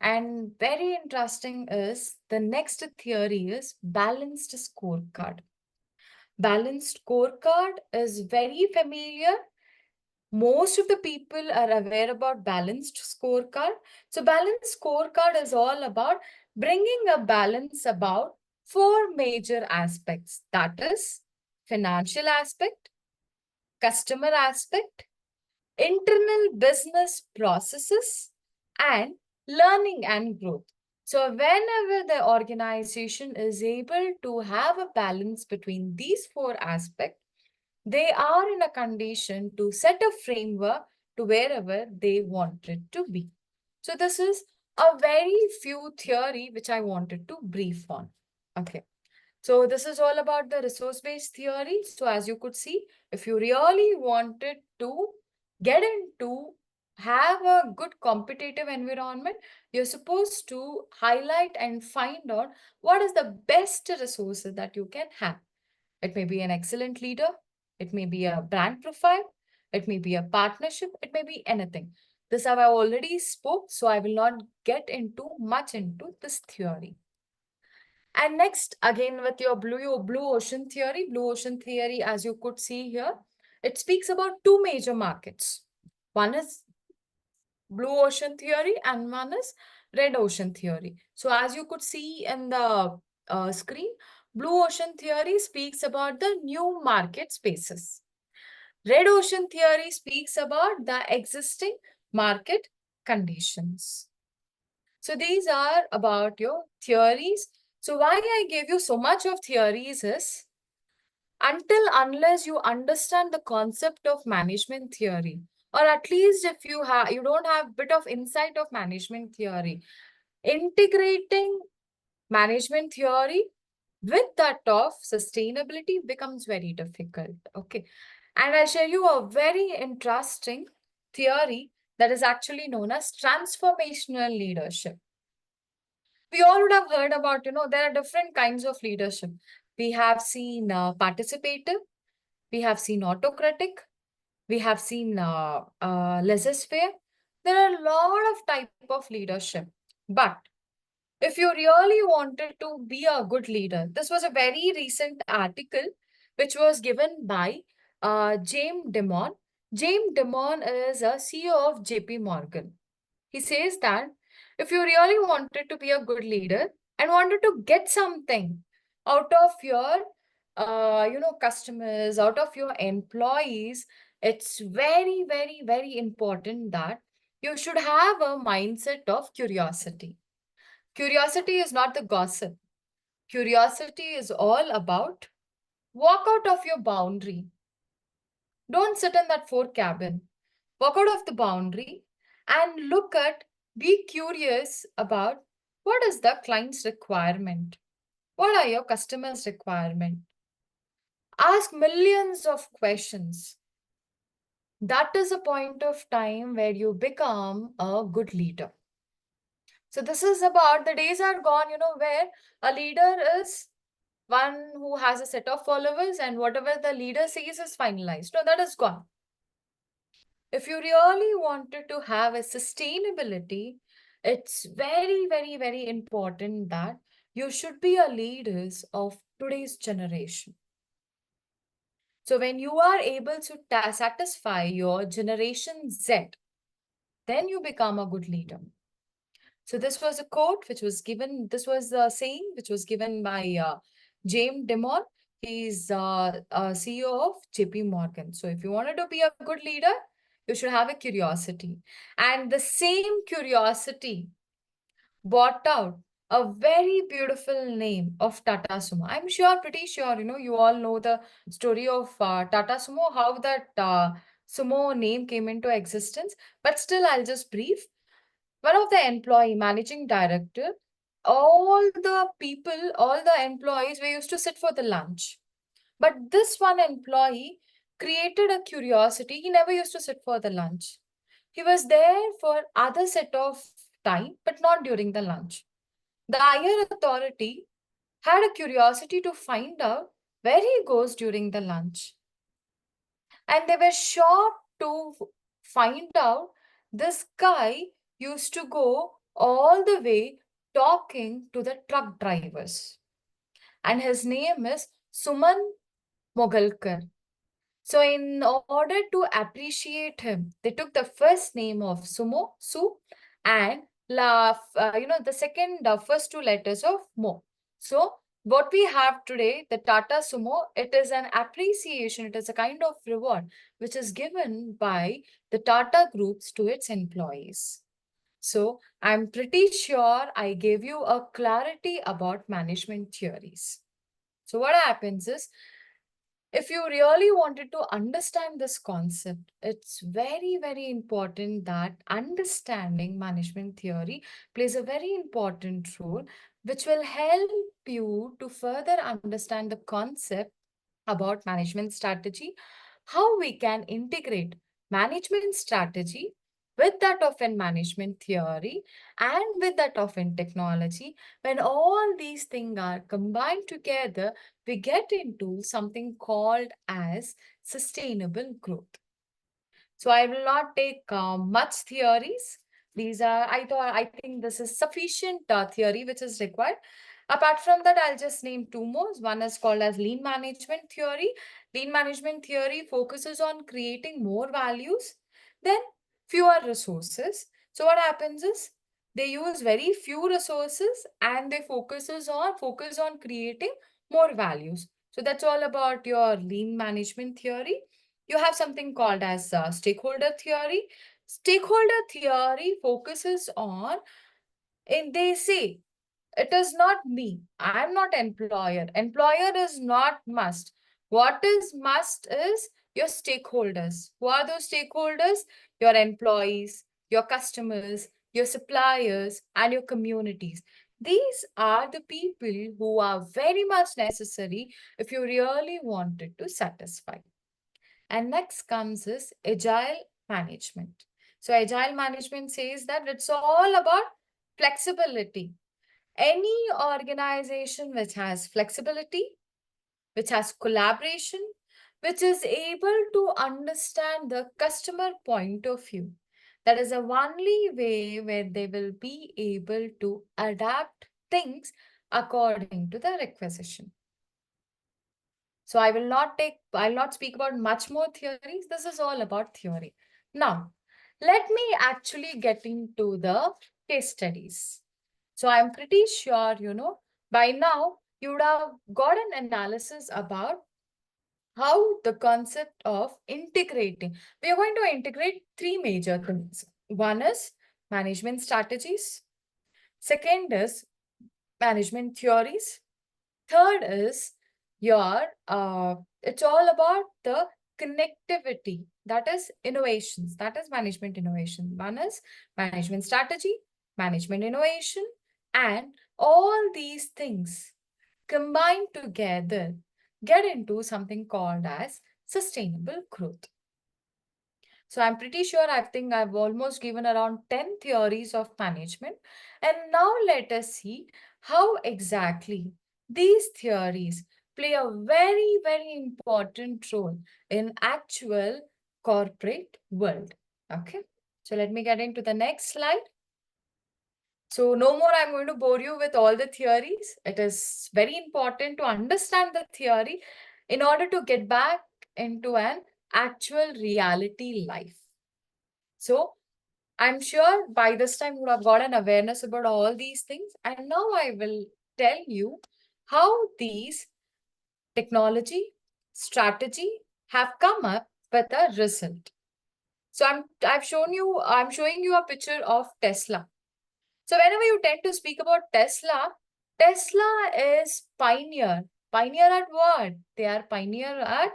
And very interesting is the next theory is balanced scorecard. Balanced scorecard is very familiar. Most of the people are aware about balanced scorecard. So balanced scorecard is all about bringing a balance about four major aspects. That is financial aspect, customer aspect, internal business processes, and learning and growth. So whenever the organization is able to have a balance between these four aspects, they are in a condition to set a framework to wherever they want it to be. So this is a very few theory which I wanted to brief on. Okay. So this is all about the resource-based theory. So as you could see, if you really wanted to get into have a good competitive environment, you're supposed to highlight and find out what is the best resources that you can have. It may be an excellent leader, it may be a brand profile, it may be a partnership, it may be anything. This I already spoke, so I will not get into much into this theory. And next, again with your blue ocean theory. Blue ocean theory, as you could see here, it speaks about two major markets. One is blue ocean theory and one is red ocean theory. So as you could see in the screen, blue ocean theory speaks about the new market spaces. Red ocean theory speaks about the existing market conditions. So these are about your theories. So why I gave you so much of theories is unless you understand the concept of management theory, or at least if you don't have bit of insight of management theory, integrating management theory with that of sustainability becomes very difficult. Okay. And I'll share you a very interesting theory that is actually known as transformational leadership. We all would have heard about, there are different kinds of leadership. We have seen participative, we have seen autocratic, we have seen laissez-faire. There are a lot of type of leadership. But if you really wanted to be a good leader, this was a very recent article which was given by James Dimon. James Dimon is a CEO of JP Morgan. He says that if you really wanted to be a good leader and wanted to get something out of your customers, out of your employees, it's very, very, very important that you should have a mindset of curiosity. Curiosity is not the gossip. Curiosity is all about walk out of your boundary. Don't sit in that fort cabin. Walk out of the boundary and look at, be curious about what is the client's requirement? What are your customers' requirement? Ask millions of questions. That is a point of time where you become a good leader. So this is about the days are gone, where a leader is one who has a set of followers and whatever the leader says is finalized. No, that is gone. If you really wanted to have a sustainability, it's very, very, very important that you should be a leaders of today's generation. So when you are able to satisfy your generation Z, then you become a good leader. So this was a quote which was given, this was a saying which was given by James Dimon. He's CEO of JP Morgan. So if you wanted to be a good leader, you should have a curiosity. And the same curiosity brought out a very beautiful name of Tata Sumo. I'm sure, pretty sure, you all know the story of Tata Sumo, how that Sumo name came into existence. But still, I'll just brief. One of the employee, managing director, all the people, all the employees were used to sit for the lunch. But this one employee created a curiosity. He never used to sit for the lunch. He was there for other set of time, but not during the lunch. The higher authority had a curiosity to find out where he goes during the lunch. And they were shocked to find out this guy used to go all the way talking to the truck drivers. And his name is Suman Mogalkar. So in order to appreciate him, they took the first name of Sumo, Su, and the second, first two letters of Mo. So what we have today, the Tata Sumo, it is an appreciation, it is a kind of reward which is given by the Tata groups to its employees. So I'm pretty sure I gave you a clarity about management theories. So what happens is, if you really wanted to understand this concept, it's very, very important that understanding management theory plays a very important role, which will help you to further understand the concept about management strategy, how we can integrate management strategy with that of in management theory, and with that of in technology, when all these things are combined together, we get into something called as sustainable growth. So I will not take much theories. These are, I think this is sufficient theory which is required. Apart from that, I'll just name two more. One is called as lean management theory. Lean management theory focuses on creating more values than fewer resources. So what happens is they use very few resources and they focus on creating more values. So that's all about your lean management theory. You have something called as stakeholder theory. Stakeholder theory focuses on, and they say, it is not me. I'm not employer. Employer is not must. What is must is your stakeholders. Who are those stakeholders? Your employees, your customers, your suppliers, and your communities. These are the people who are very much necessary if you really wanted to satisfy. And next comes is agile management. So agile management says that it's all about flexibility. Any organization which has flexibility, which has collaboration, which is able to understand the customer point of view. That is the only way where they will be able to adapt things according to the requisition. So I'll not speak about much more theories. This is all about theory. Now, let me actually get into the case studies. So I'm pretty sure, by now you would have got an analysis about how the concept of integrating. We are going to integrate three major things. One is management strategies. Second is management theories. Third is it's all about the connectivity, that is innovations, that is management innovation. One is management strategy, management innovation, and all these things combined together get into something called as sustainable growth. So I'm pretty sure I think I've almost given around 10 theories of management. And now let us see how exactly these theories play a very, very important role in actual corporate world. Okay. So let me get into the next slide. So no more I'm going to bore you with all the theories. It is very important to understand the theory in order to get back into an actual reality life. So I'm sure by this time you would have got an awareness about all these things. And now I will tell you how these technology, strategy have come up with a result. So I'm showing you a picture of Tesla. So whenever you tend to speak about Tesla, Tesla is pioneer. Pioneer at what? They are pioneer at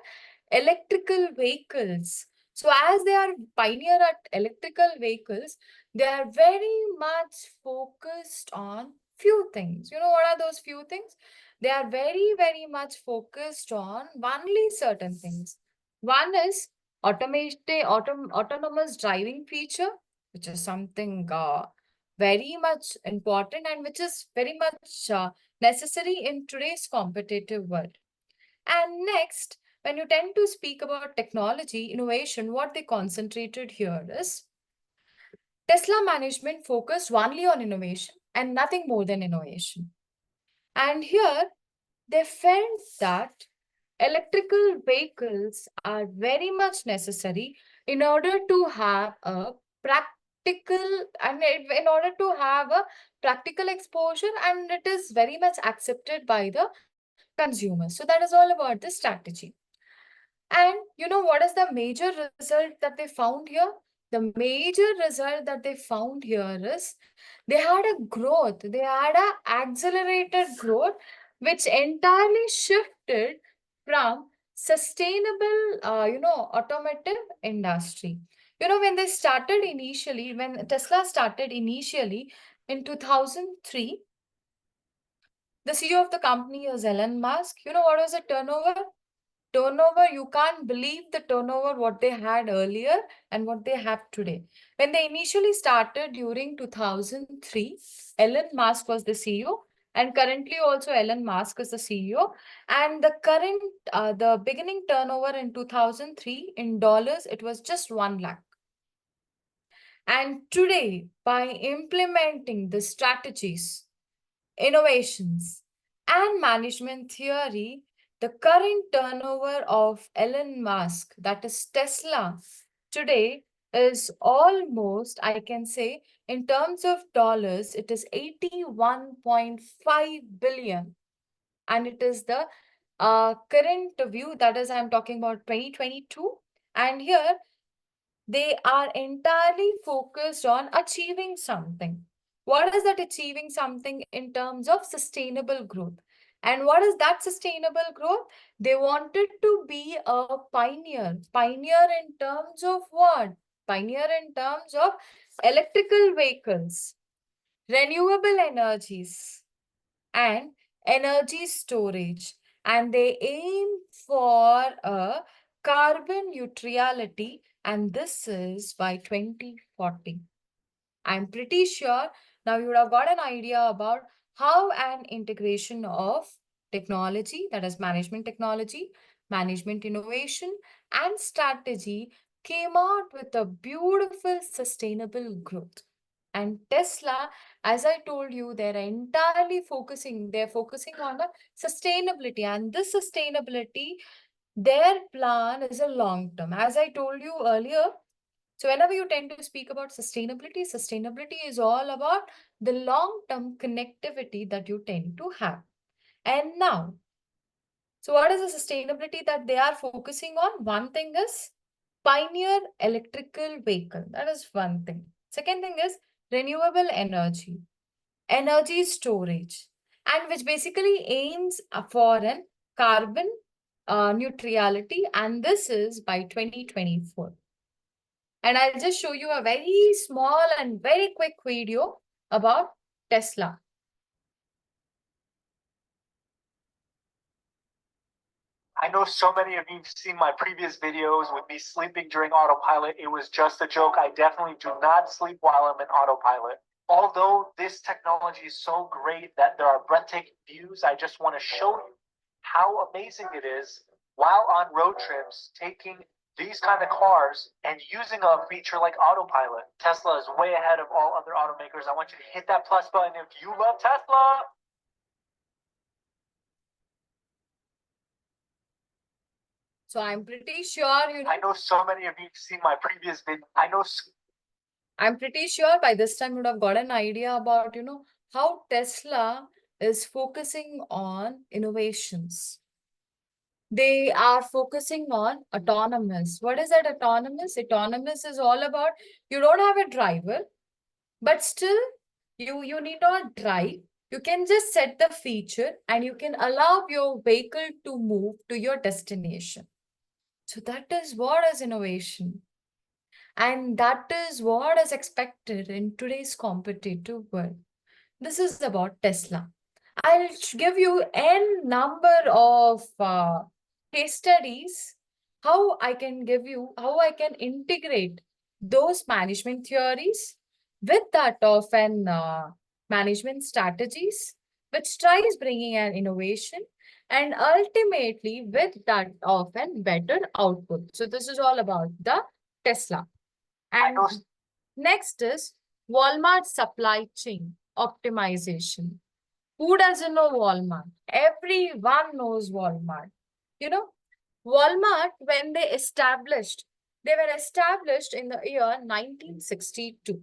electrical vehicles. So as they are pioneer at electrical vehicles, they are very much focused on few things. You know what are those few things? They are very, very much focused on only certain things. One is autonomous driving feature, which is something very much important and which is very much necessary in today's competitive world. And next, when you tend to speak about technology, innovation, what they concentrated here is Tesla management focused only on innovation and nothing more than innovation. And here they felt that electrical vehicles are very much necessary in order to have a practical and in order to have a practical exposure, and it is very much accepted by the consumers. So that is all about the strategy. And you know what is the major result that they found here? The major result that they found here is they had a growth, they had a accelerated growth, which entirely shifted from sustainable, automotive industry. When they started initially, when Tesla started initially in 2003, the CEO of the company was Elon Musk. You know what was the turnover? turnover, you can't believe the turnover what they had earlier and what they have today. When they initially started during 2003, Elon Musk was the CEO, and currently also Elon Musk is the CEO. And the beginning turnover in 2003 in dollars, it was just 1 lakh. And today, by implementing the strategies, innovations, and management theory, the current turnover of Elon Musk, that is Tesla, today is almost, I can say, in terms of dollars, it is 81.5 billion. And it is the current view, that is, I'm talking about 2022. And here, they are entirely focused on achieving something. What is that achieving something in terms of sustainable growth? And what is that sustainable growth? They wanted to be a pioneer. Pioneer in terms of what? Pioneer in terms of electrical vehicles, renewable energies, and energy storage. And they aim for a carbon neutrality, and this is by 2040. I'm pretty sure now you would have got an idea about how an integration of technology, that is management technology, management innovation, and strategy came out with a beautiful sustainable growth. And Tesla, as I told you, they're focusing on the sustainability. And this sustainability, their plan is a long term. As I told you earlier, so whenever you tend to speak about sustainability, sustainability is all about the long-term connectivity that you tend to have. And now, so what is the sustainability that they are focusing on? One thing is pioneer electrical vehicle. That is one thing. Second thing is renewable energy, energy storage, and which basically aims for an carbon neutrality. And this is by 2024. And I'll just show you a very small and very quick video about Tesla. I know so many of you have seen my previous videos with me sleeping during autopilot. It was just a joke. I definitely do not sleep while I'm in autopilot. Although this technology is so great that there are breathtaking views, I just want to show you how amazing it is while on road trips, taking these kind of cars and using a feature like autopilot. Tesla is way ahead of all other automakers. I want you to hit that plus button if you love Tesla. So I'm pretty sure you know. I know so many of you have seen my previous video. I'm pretty sure by this time you would have got an idea about, how Tesla is focusing on innovations. They are focusing on autonomous. What is that autonomous? Autonomous is all about you don't have a driver, but still you need not drive. You can just set the feature and you can allow your vehicle to move to your destination. So that is what is innovation. And that is what is expected in today's competitive world. This is about Tesla. I'll give you n number of case studies, how I can integrate those management theories with that of an management strategies, which tries bringing an innovation and ultimately with that of an better output. So this is all about the Tesla. And next is Walmart supply chain optimization. Who doesn't know Walmart? Everyone knows Walmart. Walmart, when they were established in the year 1962.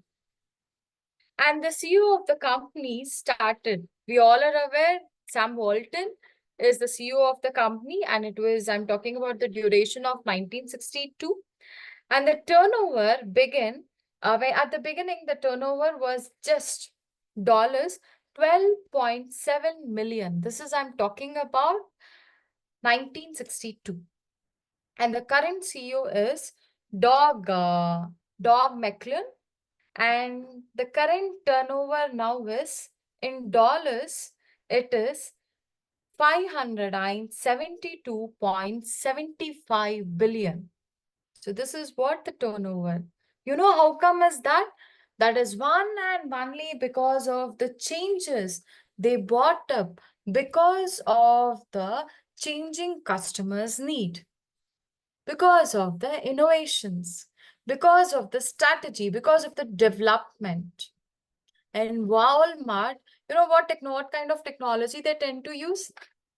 And the CEO of the company started, we all are aware, Sam Walton is the CEO of the company, and I'm talking about the duration of 1962. And the turnover began, at the beginning, the turnover was just $12.7 million. This is, I'm talking about 1962. And the current CEO is Doug McClellan. And the current turnover now is, in dollars, it is 572.75 billion. So this is what the turnover. You know how come is that? That is one and only because of the changes they brought up, because of the changing customers' need, because of the innovations, because of the strategy, because of the development. And Walmart, you know what kind of technology they tend to use?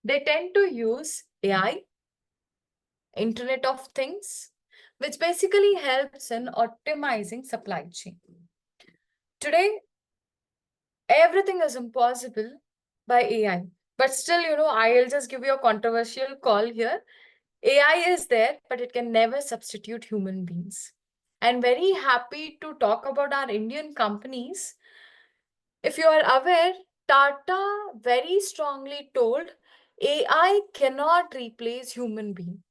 They tend to use AI, Internet of Things, which basically helps in optimizing supply chain. Today, everything is impossible by AI. But still, I'll just give you a controversial call here. AI is there, but it can never substitute human beings. I'm very happy to talk about our Indian companies. If you are aware, Tata very strongly told AI cannot replace human being.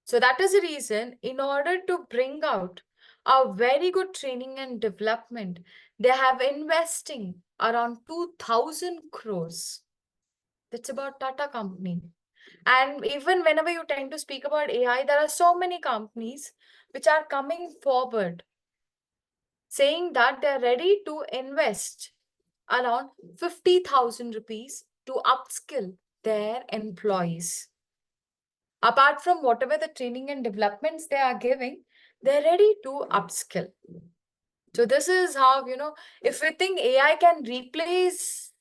So that is the reason, in order to bring out a very good training and development, they have investing around 2000 crores. That's about Tata company. And even whenever you tend to speak about AI, there are so many companies which are coming forward saying that they're ready to invest around 50,000 rupees to upskill their employees. Apart from whatever the training and developments they are giving, they're ready to upskill. So this is how, if we think AI can replace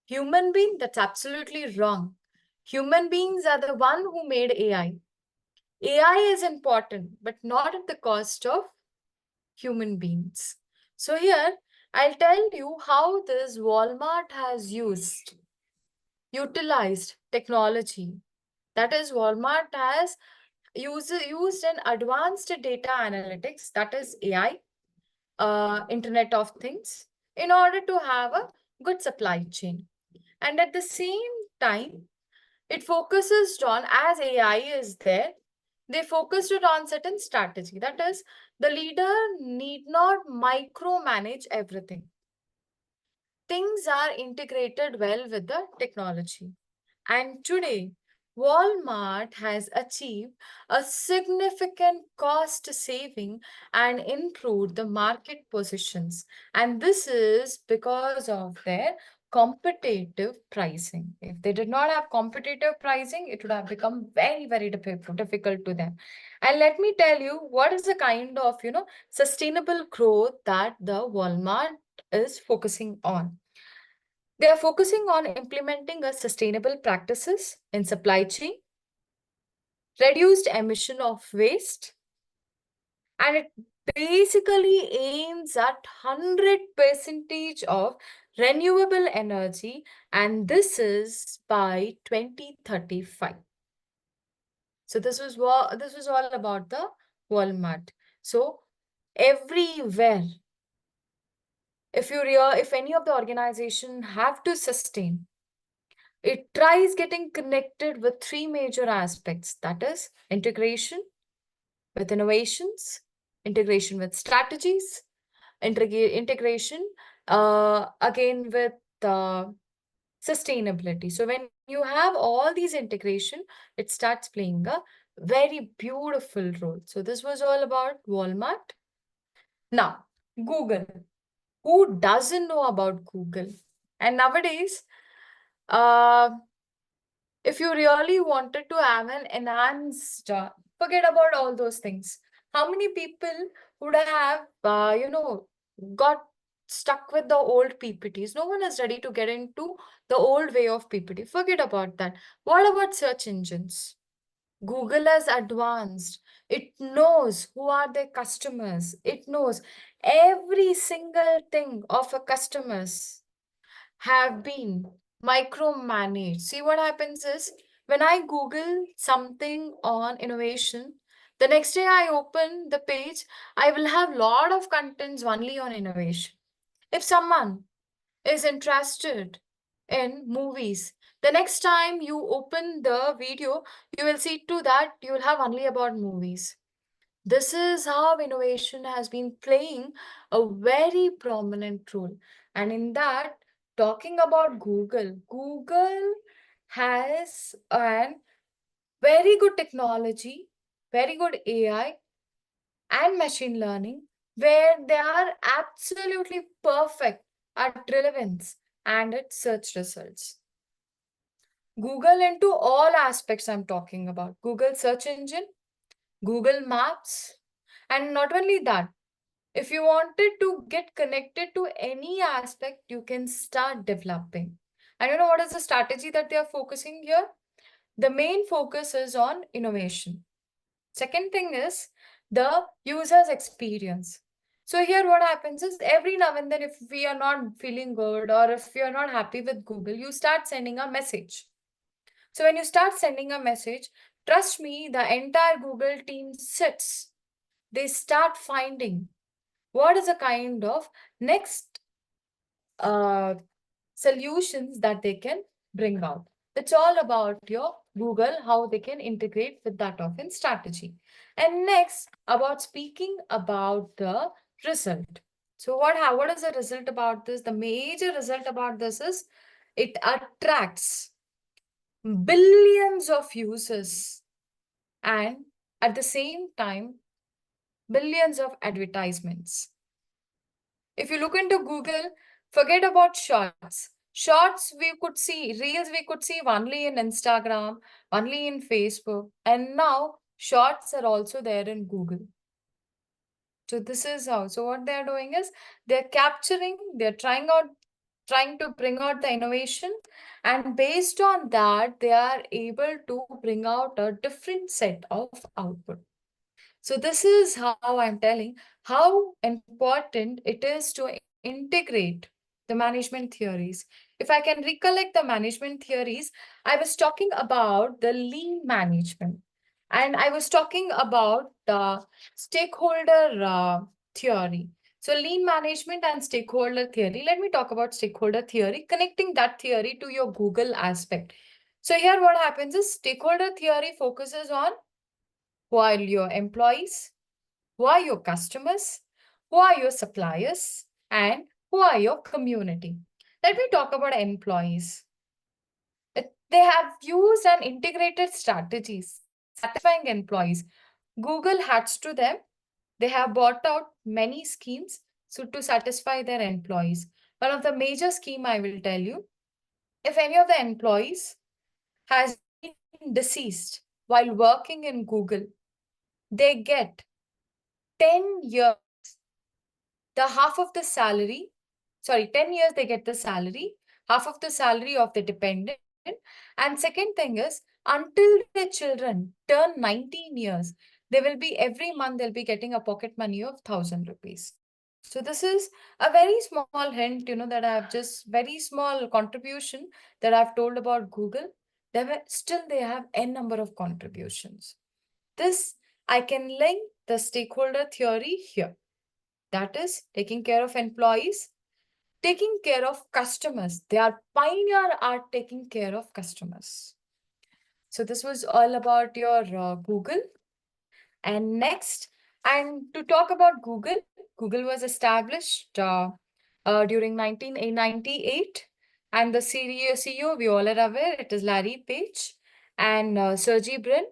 human being, that's absolutely wrong. Human beings are the one who made AI. AI is important, but not at the cost of human beings. So here, I'll tell you how this Walmart has utilized technology. That is, Walmart has used an advanced data analytics, that is AI, Internet of Things, in order to have a good supply chain. And at the same time, it focuses on, as AI is there, they focused it on certain strategy. That is, the leader need not micromanage everything. Things are integrated well with the technology. And today, Walmart has achieved a significant cost saving and improved the market positions. And this is because of their competitive pricing. If they did not have competitive pricing, it would have become very, very difficult to them. And let me tell you what is the kind of, sustainable growth that the Walmart is focusing on. They are focusing on implementing a sustainable practices in supply chain, reduced emission of waste, and it basically aims at 100% of renewable energy, and this is by 2035. So this was all about the Walmart. So everywhere, if any of the organization have to sustain, it tries getting connected with three major aspects. That is integration with innovations, integration with strategies, integration again with sustainability. So when you have all these integration, it starts playing a very beautiful role. So this was all about Walmart. Now, Google. Who doesn't know about Google? And nowadays, if you really wanted to have an enhanced, forget about all those things. How many people would have, got stuck with the old PPTs? No one is ready to get into the old way of PPT. Forget about that. What about search engines? Google has advanced. It knows who are their customers. It knows every single thing of a customers have been micromanaged. See, what happens is, when I Google something on innovation, the next day I open the page, I will have lot of contents only on innovation. If someone is interested in movies, the next time you open the video, you will see to that you will have only about movies. This is how innovation has been playing a very prominent role. And in that, talking about Google has an very good technology, very good AI and machine learning, where they are absolutely perfect at relevance and at search results. Google into all aspects I'm talking about. Google search engine, Google Maps, and not only that, if you wanted to get connected to any aspect, you can start developing. And you know what is the strategy that they are focusing here? The main focus is on innovation. Second thing is the user's experience. So here what happens is every now and then if we are not feeling good or if we are not happy with Google, you start sending a message. So when you start sending a message, trust me, the entire Google team sits. They start finding what is the kind of next solutions that they can bring out. It's all about your Google, how they can integrate with that often strategy. And next, about speaking about the result. So what is the result about this? The major result about this is it attracts billions of users and at the same time, billions of advertisements. If you look into Google, forget about shorts. Shorts we could see, reels we could see only in Instagram, only in Facebook, and now shorts are also there in Google. So this is how. So what they're doing is they're capturing, they're trying to bring out the innovation, and based on that, they are able to bring out a different set of output. So this is how I'm telling how important it is to integrate the management theories. If I can recollect the management theories, I was talking about the lean management. And I was talking about the stakeholder theory. So lean management and stakeholder theory. Let me talk about stakeholder theory, connecting that theory to your Google aspect. So here what happens is stakeholder theory focuses on who are your employees, who are your customers, who are your suppliers, and who are your community. Let me talk about employees. They have used an integrated strategies satisfying employees. Google hats to them. They have bought out many schemes so to satisfy their employees. One of the major scheme I will tell you, if any of the employees has been deceased while working in Google, they get 10 years, the half of the salary, 10 years they get the salary, half of the salary of the dependent. And second thing is, until their children turn 19 years, they will be every month they'll be getting a pocket money of 1,000 rupees. So this is a very small hint, that I have just very small contribution that I've told about Google. They have n number of contributions. This I can link the stakeholder theory here. That is taking care of employees, taking care of customers. They are pioneer at taking care of customers. So this was all about your Google. And next, and to talk about Google, Google was established during 1998. And the CEO, we all are aware, it is Larry Page and Sergey Brin.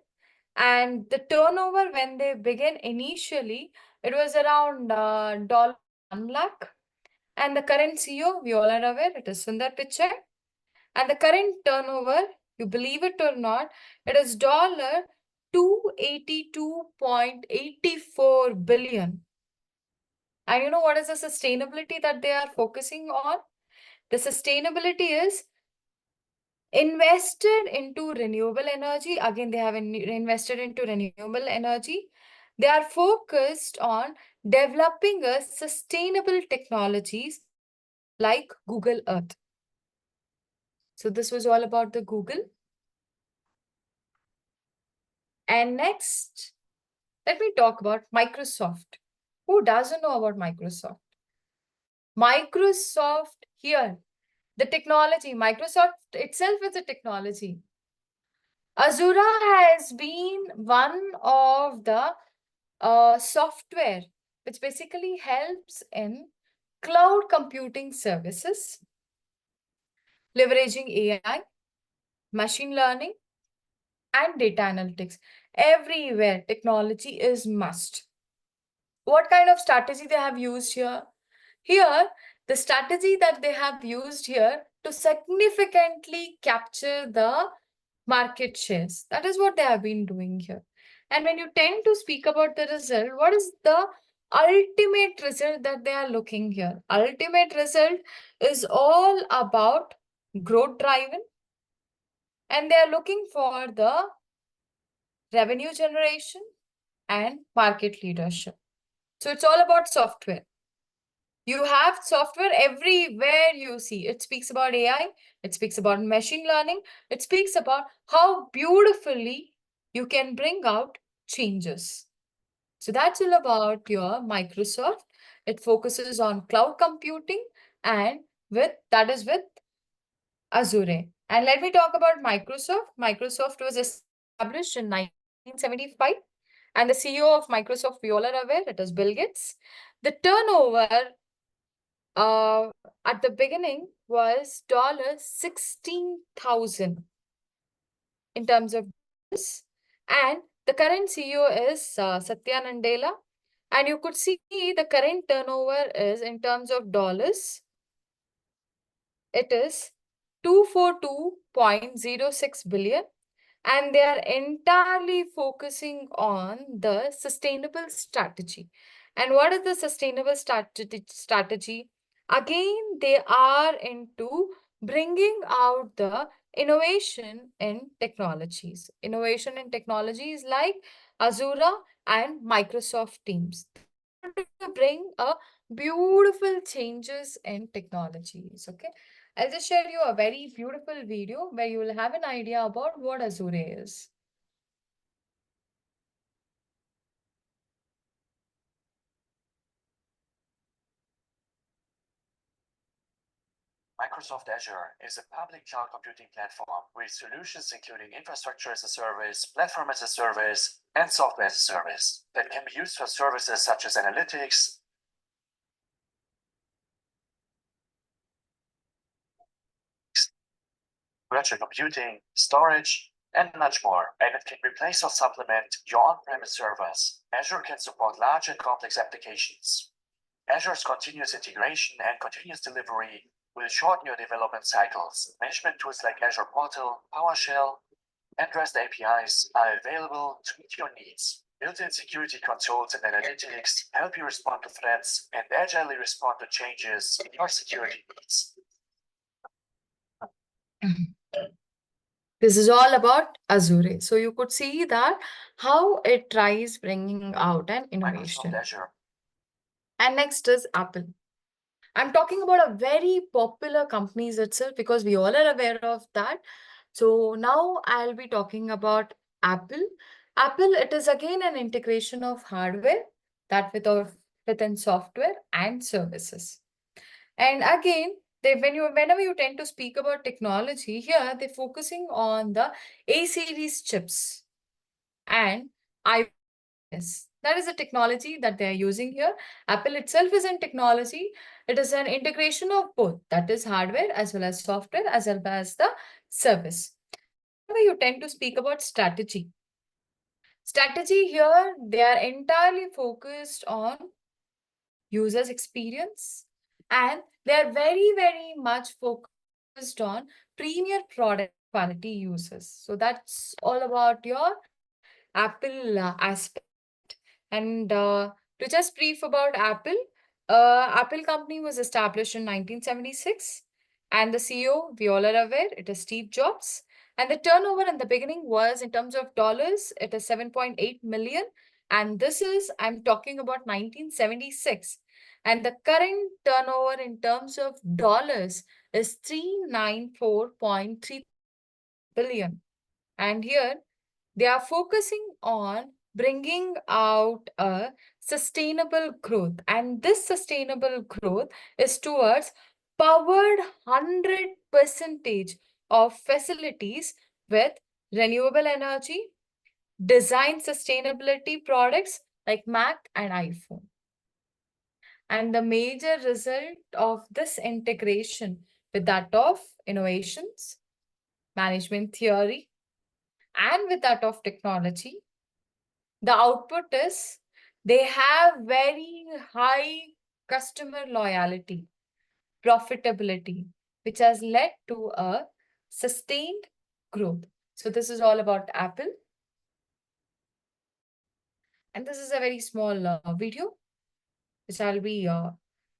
And the turnover when they began initially, it was around $1 lakh. And the current CEO, we all are aware, it is Sundar Pichai. And the current turnover, you believe it or not, it is $282.84 billion. And you know what is the sustainability that they are focusing on? The sustainability is invested into renewable energy. Again, they have invested into renewable energy. They are focused on developing a sustainable technologies like Google Earth. So this was all about the Google. And next, let me talk about Microsoft. Who doesn't know about Microsoft? Microsoft here, the technology, Microsoft itself is a technology. Azure has been one of the software which basically helps in cloud computing services, leveraging AI, machine learning, and data analytics. Everywhere, technology is must. What kind of strategy they have used here? Here, the strategy that they have used here to significantly capture the market shares. That is what they have been doing here. And when you tend to speak about the result, what is the ultimate result that they are looking here? Ultimate result is all about growth driven, and they are looking for the revenue generation and market leadership. So it's all about software. You have software everywhere you see. It speaks about AI, it speaks about machine learning, it speaks about how beautifully you can bring out changes. So that's all about your Microsoft. It focuses on cloud computing and with Azure. And let me talk about Microsoft. Microsoft was established in 1975, and the CEO of Microsoft, we all are aware, it is Bill Gates. The turnover at the beginning was $16,000 in terms of dollars, and the current CEO is Satya Nadella, and you could see the current turnover is in terms of dollars. It is 242.06 billion, and they are entirely focusing on the sustainable strategy. And what is the sustainable strategy? Again, they are into bringing out the innovation in technologies. Innovation in technologies like Azure and Microsoft Teams. They want to bring a beautiful changes in technologies. Okay. I'll just share you a very beautiful video where you will have an idea about what Azure is. Microsoft Azure is a public cloud computing platform with solutions including infrastructure as a service, platform as a service, and software as a service that can be used for services such as analytics, virtual computing, storage, and much more. And it can replace or supplement your on-premise servers. Azure can support large and complex applications. Azure's continuous integration and continuous delivery will shorten your development cycles. Management tools like Azure Portal, PowerShell, and REST APIs are available to meet your needs. Built-in security controls and analytics help you respond to threats and agilely respond to changes in your security needs. This is all about Azure. So you could see that how it tries bringing out an innovation. Microsoft Azure. And next is Apple. I'm talking about a very popular companies itself because we all are aware of that. So now I'll be talking about Apple. Apple, it is again an integration of hardware that within software and services. And again, whenever you tend to speak about technology, here they're focusing on the A series chips and iOS. That is the technology that they are using here. Apple itself is in technology. It is an integration of both, that is hardware as well as software as well as the service. Whenever you tend to speak about strategy. Strategy here, they are entirely focused on users' experience, and they are very, very much focused on premier product quality users. So that's all about your Apple aspect. And to just brief about Apple, Apple company was established in 1976, and the CEO, we all are aware, it is Steve Jobs. And the turnover in the beginning was, in terms of dollars, it is 7.8 million. And this is, I'm talking about 1976. And the current turnover in terms of dollars is 394.3 billion. And here they are focusing on bringing out a sustainable growth. And this sustainable growth is towards powered 100% of facilities with renewable energy, design sustainability products like Mac and iPhone. And the major result of this integration with that of innovations, management theory, and with that of technology, the output is they have very high customer loyalty, profitability, which has led to a sustained growth. So this is all about Apple. And this is a very small video, which I'll be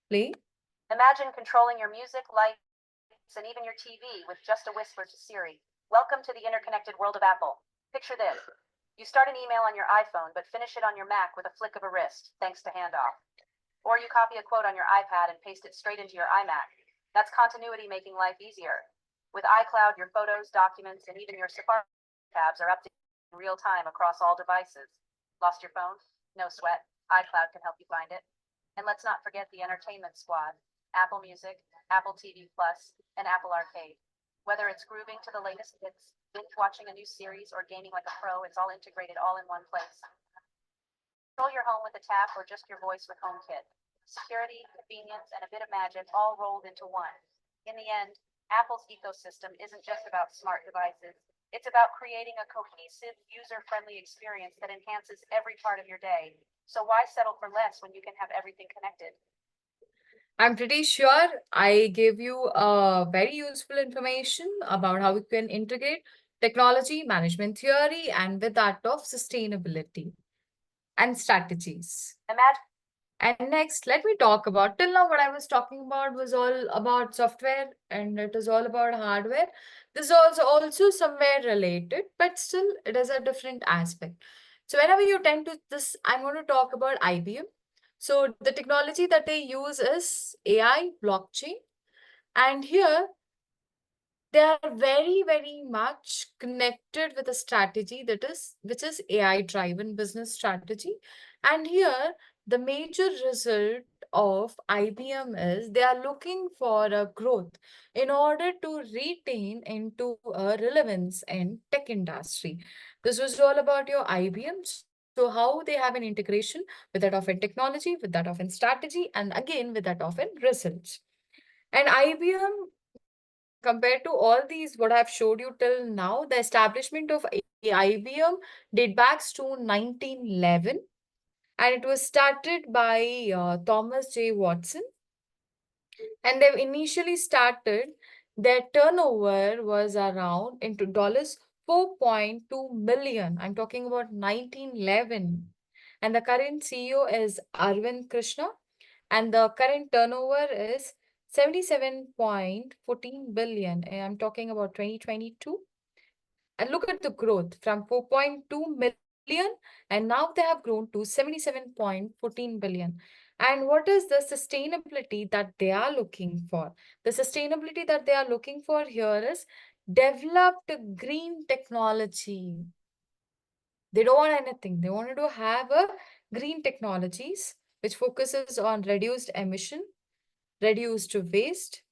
playing. Imagine controlling your music, lights, and even your TV with just a whisper to Siri. Welcome to the interconnected world of Apple. Picture this. You start an email on your iPhone, but finish it on your Mac with a flick of a wrist, thanks to handoff. Or you copy a quote on your iPad and paste it straight into your iMac. That's continuity making life easier. With iCloud, your photos, documents, and even your Safari tabs are updated in real time across all devices. Lost your phone? No sweat. iCloud can help you find it. And let's not forget the entertainment squad. Apple Music, Apple TV Plus, and Apple Arcade. Whether it's grooving to the latest hits, binge watching a new series, or gaming like a pro, it's all integrated all in one place. Control your home with a tap or just your voice with HomeKit. Security, convenience, and a bit of magic all rolled into one. In the end, Apple's ecosystem isn't just about smart devices. It's about creating a cohesive, user-friendly experience that enhances every part of your day. So why settle for less when you can have everything connected? I'm pretty sure I gave you very useful information about how we can integrate technology, management theory, and with that of sustainability and strategies. Imagine. And next, let me talk about, till now what I was talking about was all about software and it is all about hardware. This is also somewhere related, but still it is a different aspect. So whenever you tend to this, I'm going to talk about IBM. So the technology that they use is AI, blockchain, and here they are very, very much connected with a strategy which is AI driven business strategy. And here the major result of IBM is they are looking for a growth in order to retain into a relevance in tech industry. This was all about your IBM. So how they have an integration with that of a technology, with that of a strategy, and again with that of a research. And IBM, compared to all these, what I've showed you till now, the establishment of IBM date backs to 1911, and it was started by Thomas J. Watson. And they initially started, their turnover was around into dollars 4.2 million. I'm talking about 1911. And the current CEO is Arvind Krishna, and the current turnover is 77.14 billion. And I'm talking about 2022. And look at the growth from 4.2 million, and now they have grown to 77.14 billion. And what is the sustainability that they are looking for? The sustainability that they are looking for here is developed green technology. They don't want anything. They wanted to have a green technologies which focuses on reduced emission, reduced waste,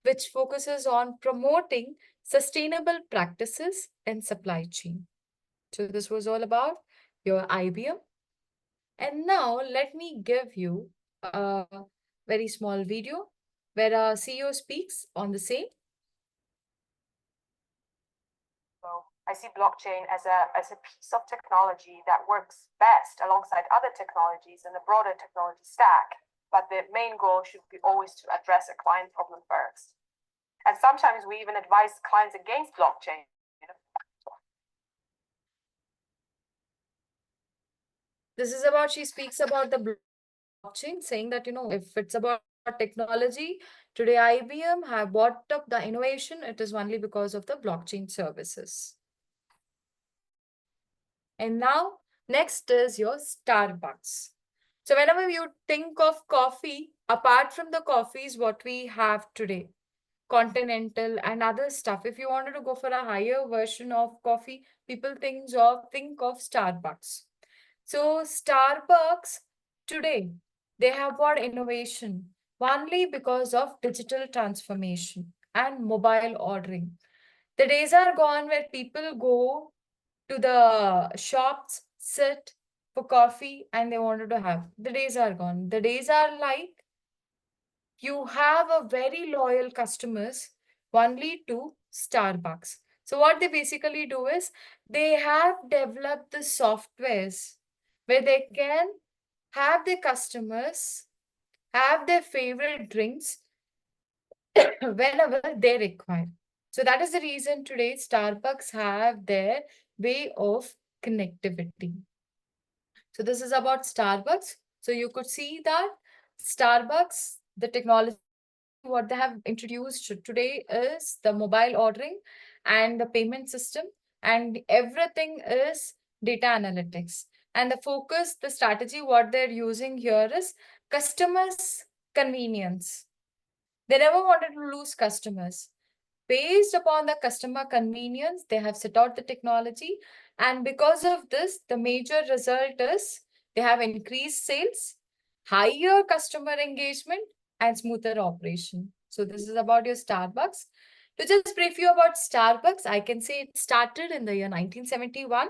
which focuses on promoting sustainable practices in supply chain. So this was all about your IBM. And now let me give you a very small video where our CEO speaks on the same. So I see blockchain as a piece of technology that works best alongside other technologies in the broader technology stack. But the main goal should be always to address a client problem first. And sometimes we even advise clients against blockchain. This is about, she speaks about the blockchain, saying that, if it's about technology, today IBM have bought up the innovation, it is only because of the blockchain services. And now, next is your Starbucks. So whenever you think of coffee, apart from the coffees, what we have today, Continental and other stuff, if you wanted to go for a higher version of coffee, people think of Starbucks. So Starbucks today, they have bought innovation only because of digital transformation and mobile ordering. The days are gone where people go to the shops, sit for coffee, and they wanted to have. The days are gone. The days are like you have a very loyal customers only to Starbucks. So what they basically do is they have developed the softwares where they can have their customers have their favorite drinks whenever they require. So that is the reason today Starbucks have their way of connectivity. So this is about Starbucks. So you could see that Starbucks, the technology, what they have introduced today is the mobile ordering and the payment system, and everything is data analytics. And the focus, the strategy, what they're using here is customers' convenience. They never wanted to lose customers. Based upon the customer convenience, they have set out the technology. And because of this, the major result is they have increased sales, higher customer engagement, and smoother operation. So this is about your Starbucks. To just brief you about Starbucks, I can say it started in the year 1971.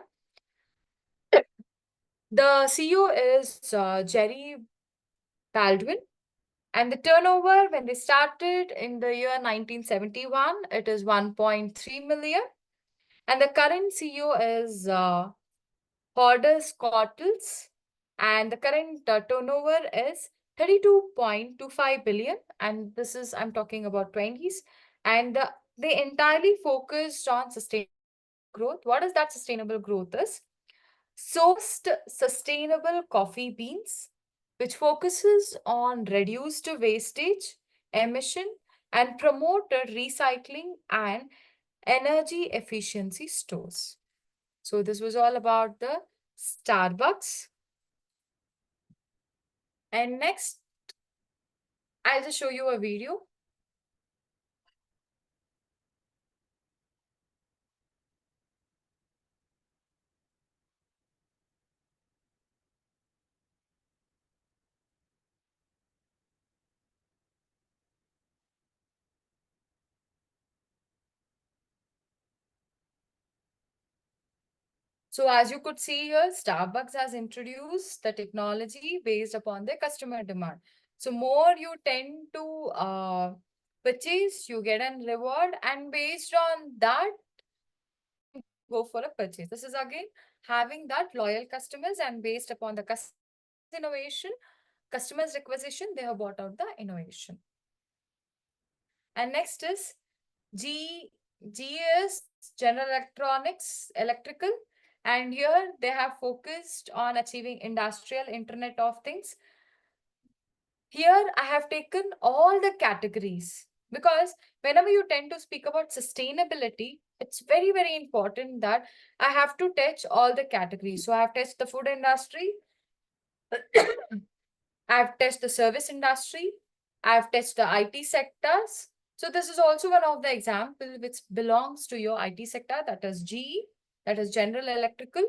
The CEO is Jerry Baldwin. And the turnover, when they started in the year 1971, it is 1.3 million. And the current CEO is Hoarders Cottles. And the current turnover is 32.25 billion. And this is, I'm talking about 20s. And they entirely focused on sustainable growth. What is that sustainable growth is? Sourced sustainable coffee beans, which focuses on reduced wastage, emission, and promoted recycling and energy efficiency stores. So this was all about the Starbucks. And next, I'll just show you a video. So as you could see here, Starbucks has introduced the technology based upon the customer demand. So more you tend to purchase, you get a reward, and based on that, go for a purchase. This is again having that loyal customers, and based upon the innovation, customers requisition, they have bought out the innovation. And next is GS General Electronics Electrical. And here they have focused on achieving industrial Internet of Things. Here I have taken all the categories because whenever you tend to speak about sustainability, it's very, very important that I have to touch all the categories. So I have touched the food industry, I've touched the service industry, I've touched the IT sectors. So this is also one of the examples which belongs to your IT sector, that is GE, that is General Electrical,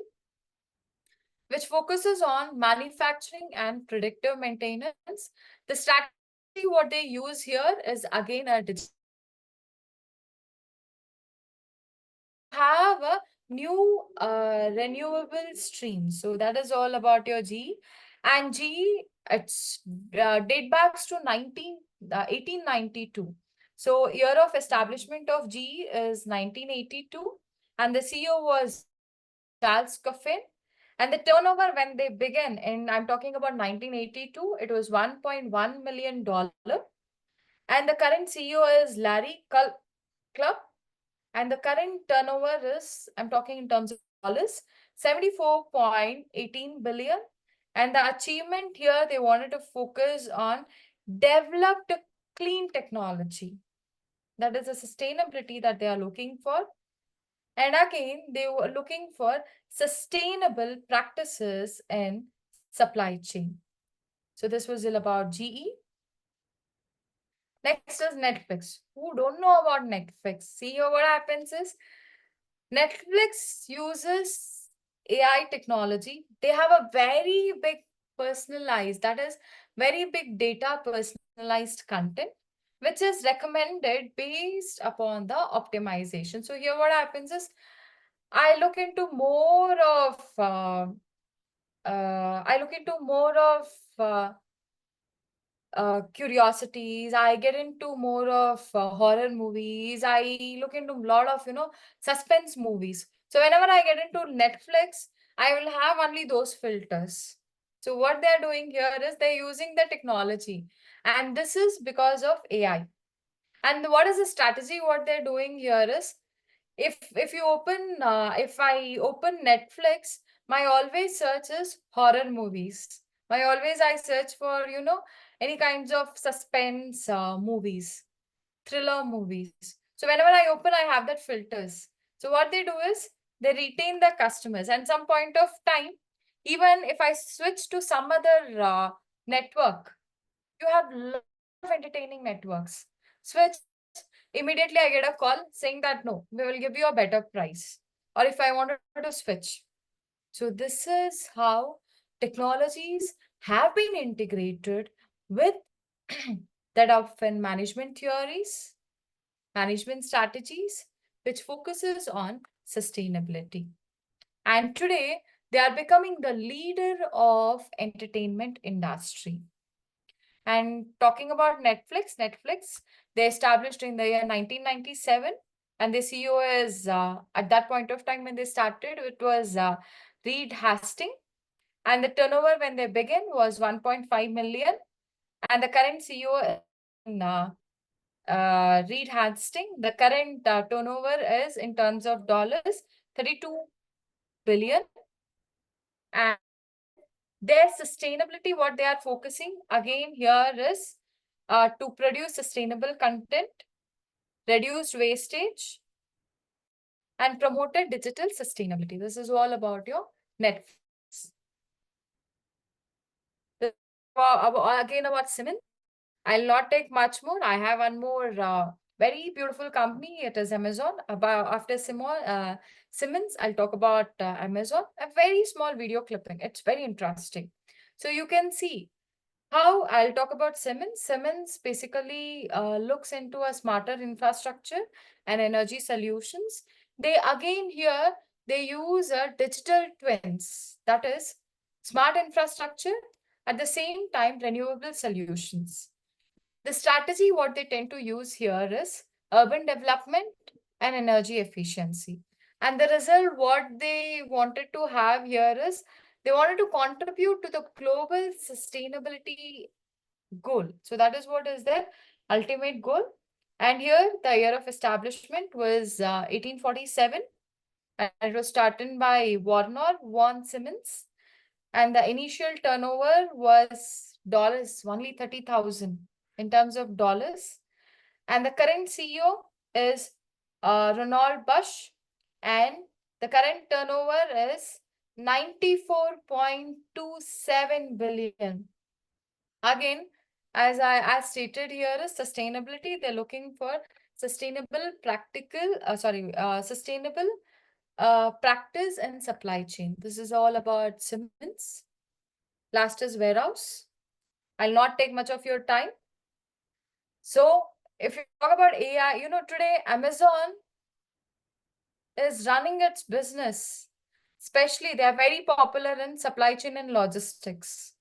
which focuses on manufacturing and predictive maintenance. The strategy what they use here is again a digital have a new renewable stream. So that is all about your G. And G, it's date backs to 1892. So year of establishment of G is 1982. And the CEO was Charles Coffin. And the turnover when they began, and I'm talking about 1982, it was $1.1 million. And the current CEO is Larry Club. And the current turnover is, I'm talking in terms of dollars, 74.18 billion. And the achievement here, they wanted to focus on developed clean technology. That is a sustainability that they are looking for. And again, they were looking for sustainable practices in supply chain. So this was all about GE. Next is Netflix. Who don't know about Netflix? See here what happens is Netflix uses AI technology. They have a very big personalized, that is very big data personalized content, which is recommended based upon the optimization. So here what happens is I look into more of uh, curiosities. I get into more of horror movies. I look into a lot of, suspense movies. So whenever I get into Netflix, I will have only those filters. So what they're doing here is they're using the technology, and this is because of AI. And what is the strategy? What they're doing here is, if I open Netflix, my always search is horror movies. My always I search for, any kinds of suspense movies, thriller movies. So whenever I open, I have that filters. So what they do is they retain the customers. And some point of time, even if I switch to some other network, you have lot of entertaining networks. Switch, immediately I get a call saying that no, we will give you a better price. Or if I wanted to switch. So this is how technologies have been integrated with that often management theories, management strategies, which focuses on sustainability. And today, they are becoming the leader of entertainment industry. And talking about Netflix, they established in the year 1997, and the CEO is, at that point of time when they started, it was Reed Hastings, and the turnover when they began was 1.5 million, and the current CEO is Reed Hastings. The current turnover is, in terms of dollars, 32 billion. And their sustainability, what they are focusing again here is to produce sustainable content, reduced wastage, and promoted digital sustainability. This is all about your Netflix. Again, about Siemens. I'll not take much more. I have one more very beautiful company. It is Amazon. After Siemens, I'll talk about Amazon. A very small video clipping. It's very interesting. So you can see how I'll talk about Siemens. Siemens basically looks into a smarter infrastructure and energy solutions. They again here, they use digital twins, that is smart infrastructure, at the same time renewable solutions. The strategy what they tend to use here is urban development and energy efficiency. And the result what they wanted to have here is they wanted to contribute to the global sustainability goal. So that is what is their ultimate goal. And here the year of establishment was 1847, and it was started by Warner von Siemens. And the initial turnover was dollars, only 30,000 in terms of dollars. And the current CEO is Ronald Bush, and the current turnover is 94.27 billion. Again, as stated here, is sustainability. They're looking for sustainable sustainable practice and supply chain. This is all about Siemens. Last is warehouse. I'll not take much of your time. So if you talk about AI, today Amazon is running its business. Especially, they are very popular in supply chain and logistics.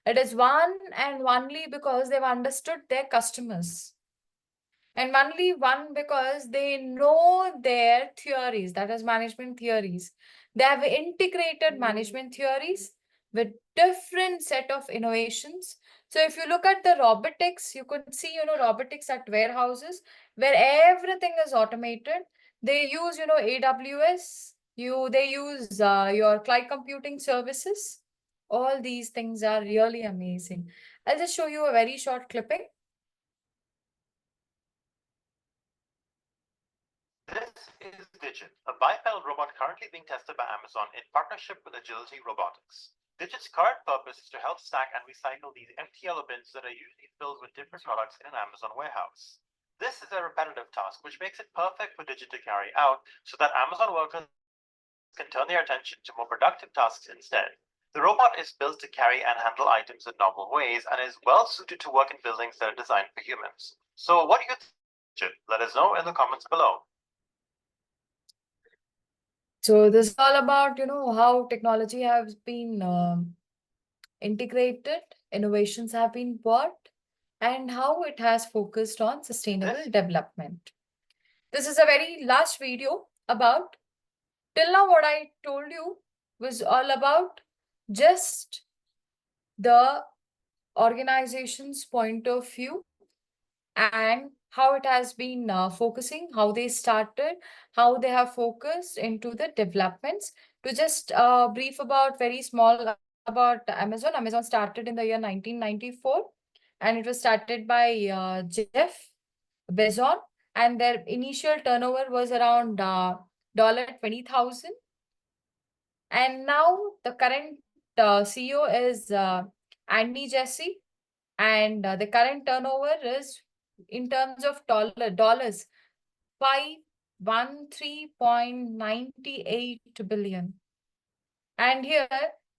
It is one and only because they've understood their customers. And only one because they know their theories, that is management theories. They have integrated management theories with different set of innovations. So if you look at the robotics, you could see, robotics at warehouses where everything is automated. They use, AWS, they use your cloud computing services. All these things are really amazing. I'll just show you a very short clipping. This is Digit, a bipedal robot currently being tested by Amazon in partnership with Agility Robotics. Digit's current purpose is to help stack and recycle these empty yellow bins that are usually filled with different products in an Amazon warehouse. This is a repetitive task, which makes it perfect for Digit to carry out so that Amazon workers can turn their attention to more productive tasks instead. The robot is built to carry and handle items in novel ways and is well suited to work in buildings that are designed for humans. So what do you think? Let us know in the comments below. So this is all about, how technology has been integrated, innovations have been brought, and how it has focused on sustainable development. This is a very last video about, till now what I told you was all about just the organization's point of view and how it has been focusing, how they started, how they have focused into the developments. To just brief about very small about Amazon. Amazon started in the year 1994 and it was started by Jeff Bezos, and their initial turnover was around $20,000. And now the current CEO is Andy Jassy, and the current turnover is, in terms of dollars, 513.98 billion. And here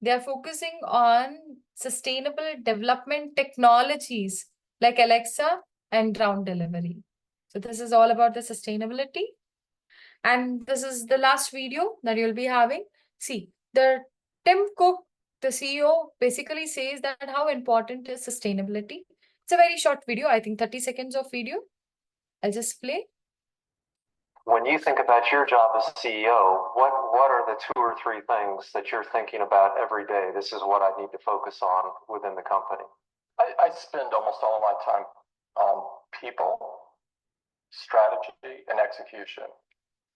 they are focusing on sustainable development technologies like Alexa and drone delivery. So this is all about the sustainability. And this is the last video that you'll be having. See, the Tim Cook, the CEO, basically says that how important is sustainability. It's a very short video, I think 30 seconds of video. I'll just play. When you think about your job as CEO, what are the 2 or 3 things that you're thinking about every day? This is what I need to focus on within the company. I spend almost all of my time on people, strategy, and execution.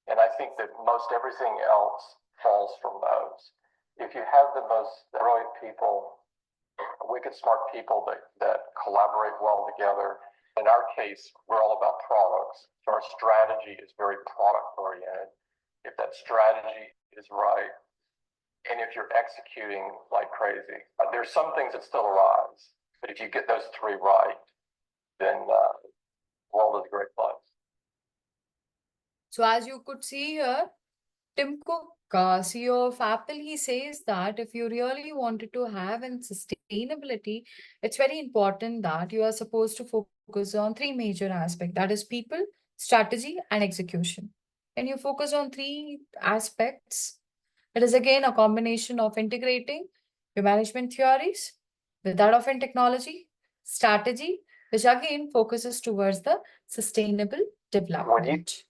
And I think that most everything else falls from those. If you have the most brilliant people, wicked smart people that collaborate well together, in our case, we're all about products. So our strategy is very product oriented. If that strategy is right, and if you're executing like crazy, there's some things that still arise. But if you get those 3 right, then the world is a great place. So as you could see here, Tim Cook, CEO of Apple, he says that if you really wanted to have in sustainability, it's very important that you are supposed to focus on 3 major aspects. That is people, strategy, and execution. And you focus on 3 aspects. It is again a combination of integrating your management theories with that of in technology, strategy, which again focuses towards the sustainable development.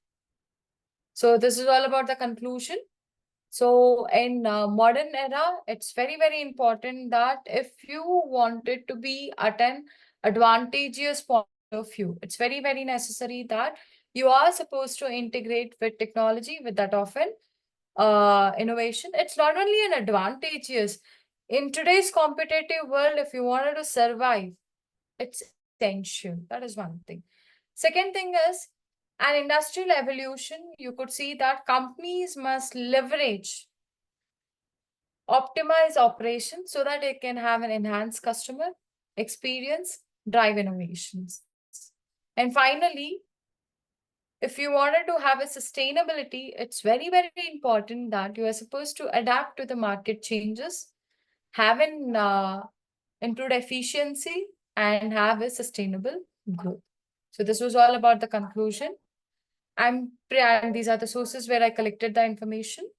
So this is all about the conclusion. So in modern era, it's very, very important that if you wanted to be at an advantageous point of view, it's very, very necessary that you are supposed to integrate with technology, with that often innovation. It's not only an advantageous. In today's competitive world, if you wanted to survive, it's essential. That is one thing. Second thing is, an industrial evolution, you could see that companies must leverage, optimize operations so that they can have an enhanced customer experience, drive innovations. And finally, if you wanted to have a sustainability, it's very, very important that you are supposed to adapt to the market changes, have an improved efficiency, and have a sustainable growth. So this was all about the conclusion. And these are the sources where I collected the information.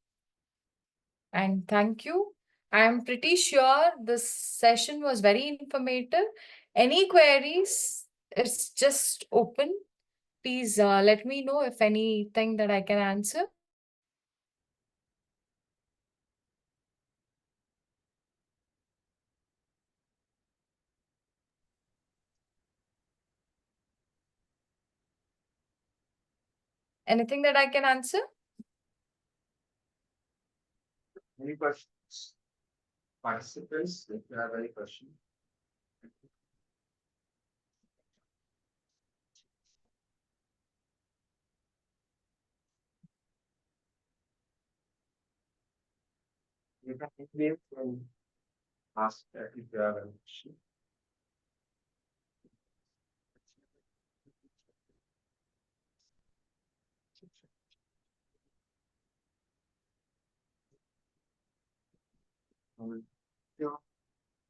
And thank you. I'm pretty sure this session was very informative. Any queries? It's just open. Please let me know if anything that I can answer. Anything that I can answer? Any questions? Participants, if you have any questions. You can ask if you have any question.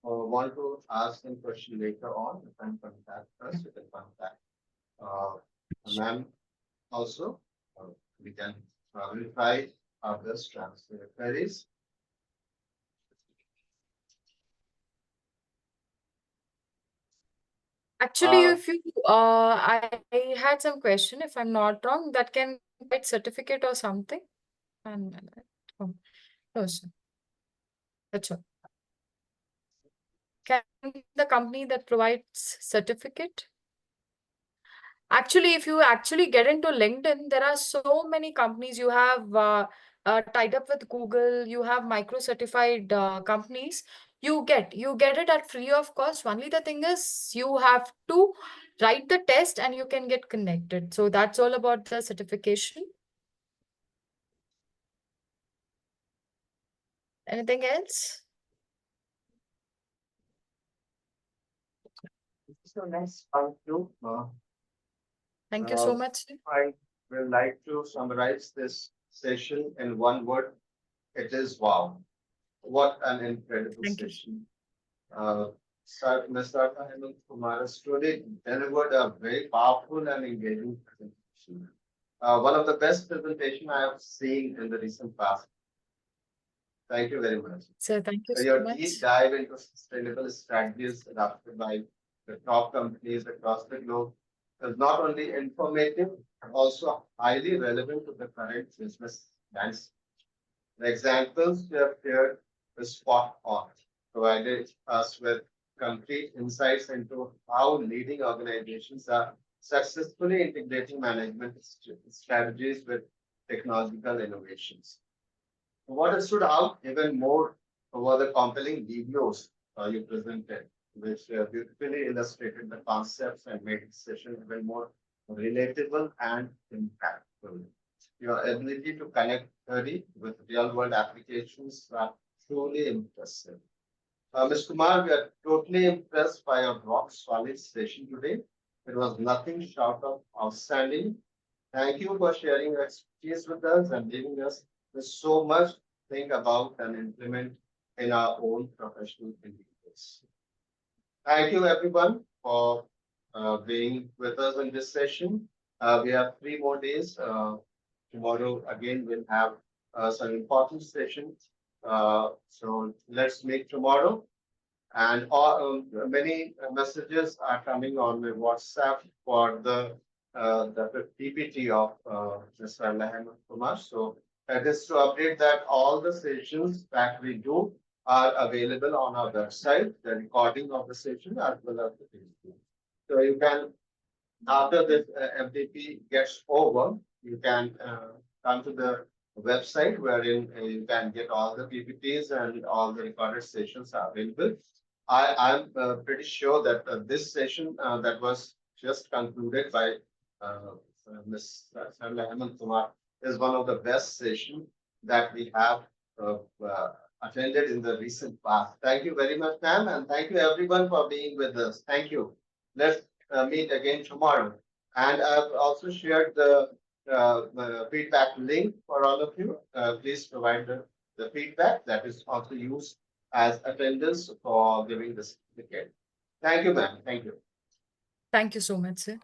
Want to ask them question later on, you can contact us, you can contact ma'am also. We can verify others transfer queries. Actually, Uh, if you, I had some question, if I'm not wrong, that can get certificate or something. And oh, no, sir. That's all. Can the company that provides certificate? Actually, if you actually get into LinkedIn, there are so many companies. You have tied up with Google. You have micro certified companies. You get it at free of cost. Only the thing is, you have to write the test and you can get connected. So that's all about the certification. Anything else? so next, thank you. Thank you so Uh, much. I would like to summarize this session in one word. It is wow. What an incredible Thank you. session. Ms. Sarala Hemanth Kumar has truly delivered a very powerful and engaging presentation. One of the best presentation I have seen in the recent past. Thank you very much. So thank you so Your much. deep dive into sustainable strategies adopted by the top companies across the globe is not only informative, but also highly relevant to the current business landscape. The examples you have shared were spot on, provided us with complete insights into how leading organizations are successfully integrating management strategies with technological innovations. What stood out even more were the compelling videos you presented, which beautifully illustrated the concepts and made the session even more relatable and impactful. Your ability to connect theory with real-world applications are truly impressive. Ms. Kumar, we are totally impressed by your rock-solid session today. It was nothing short of outstanding. Thank you for sharing your expertise with us and giving us so much to think about and implement in our own professional endeavors. Thank you, everyone, for being with us in this session. We have 3 more days. Tomorrow, again, we'll have some important sessions. So let's meet tomorrow. And many messages are coming on my WhatsApp for the PPT of Mr. Sarala Hemanth Kumar. So just to update that all the sessions that we do are available on our website, the recording of the session as well as the Facebook. So you can, after this FDP gets over, you can come to the website wherein you can get all the PPTs and all the recorded sessions are available. I'm pretty sure that this session that was just concluded by Ms. Sarala Hemanth Kumar is one of the best sessions that we have attended in the recent past. Thank you very much, ma'am, and thank you everyone for being with us. Thank you. Let's meet again tomorrow. And I've also shared the feedback link for all of you. Please provide the feedback that is also used as attendance for giving the certificate. Thank you, ma'am. Thank you. Thank you so much, sir.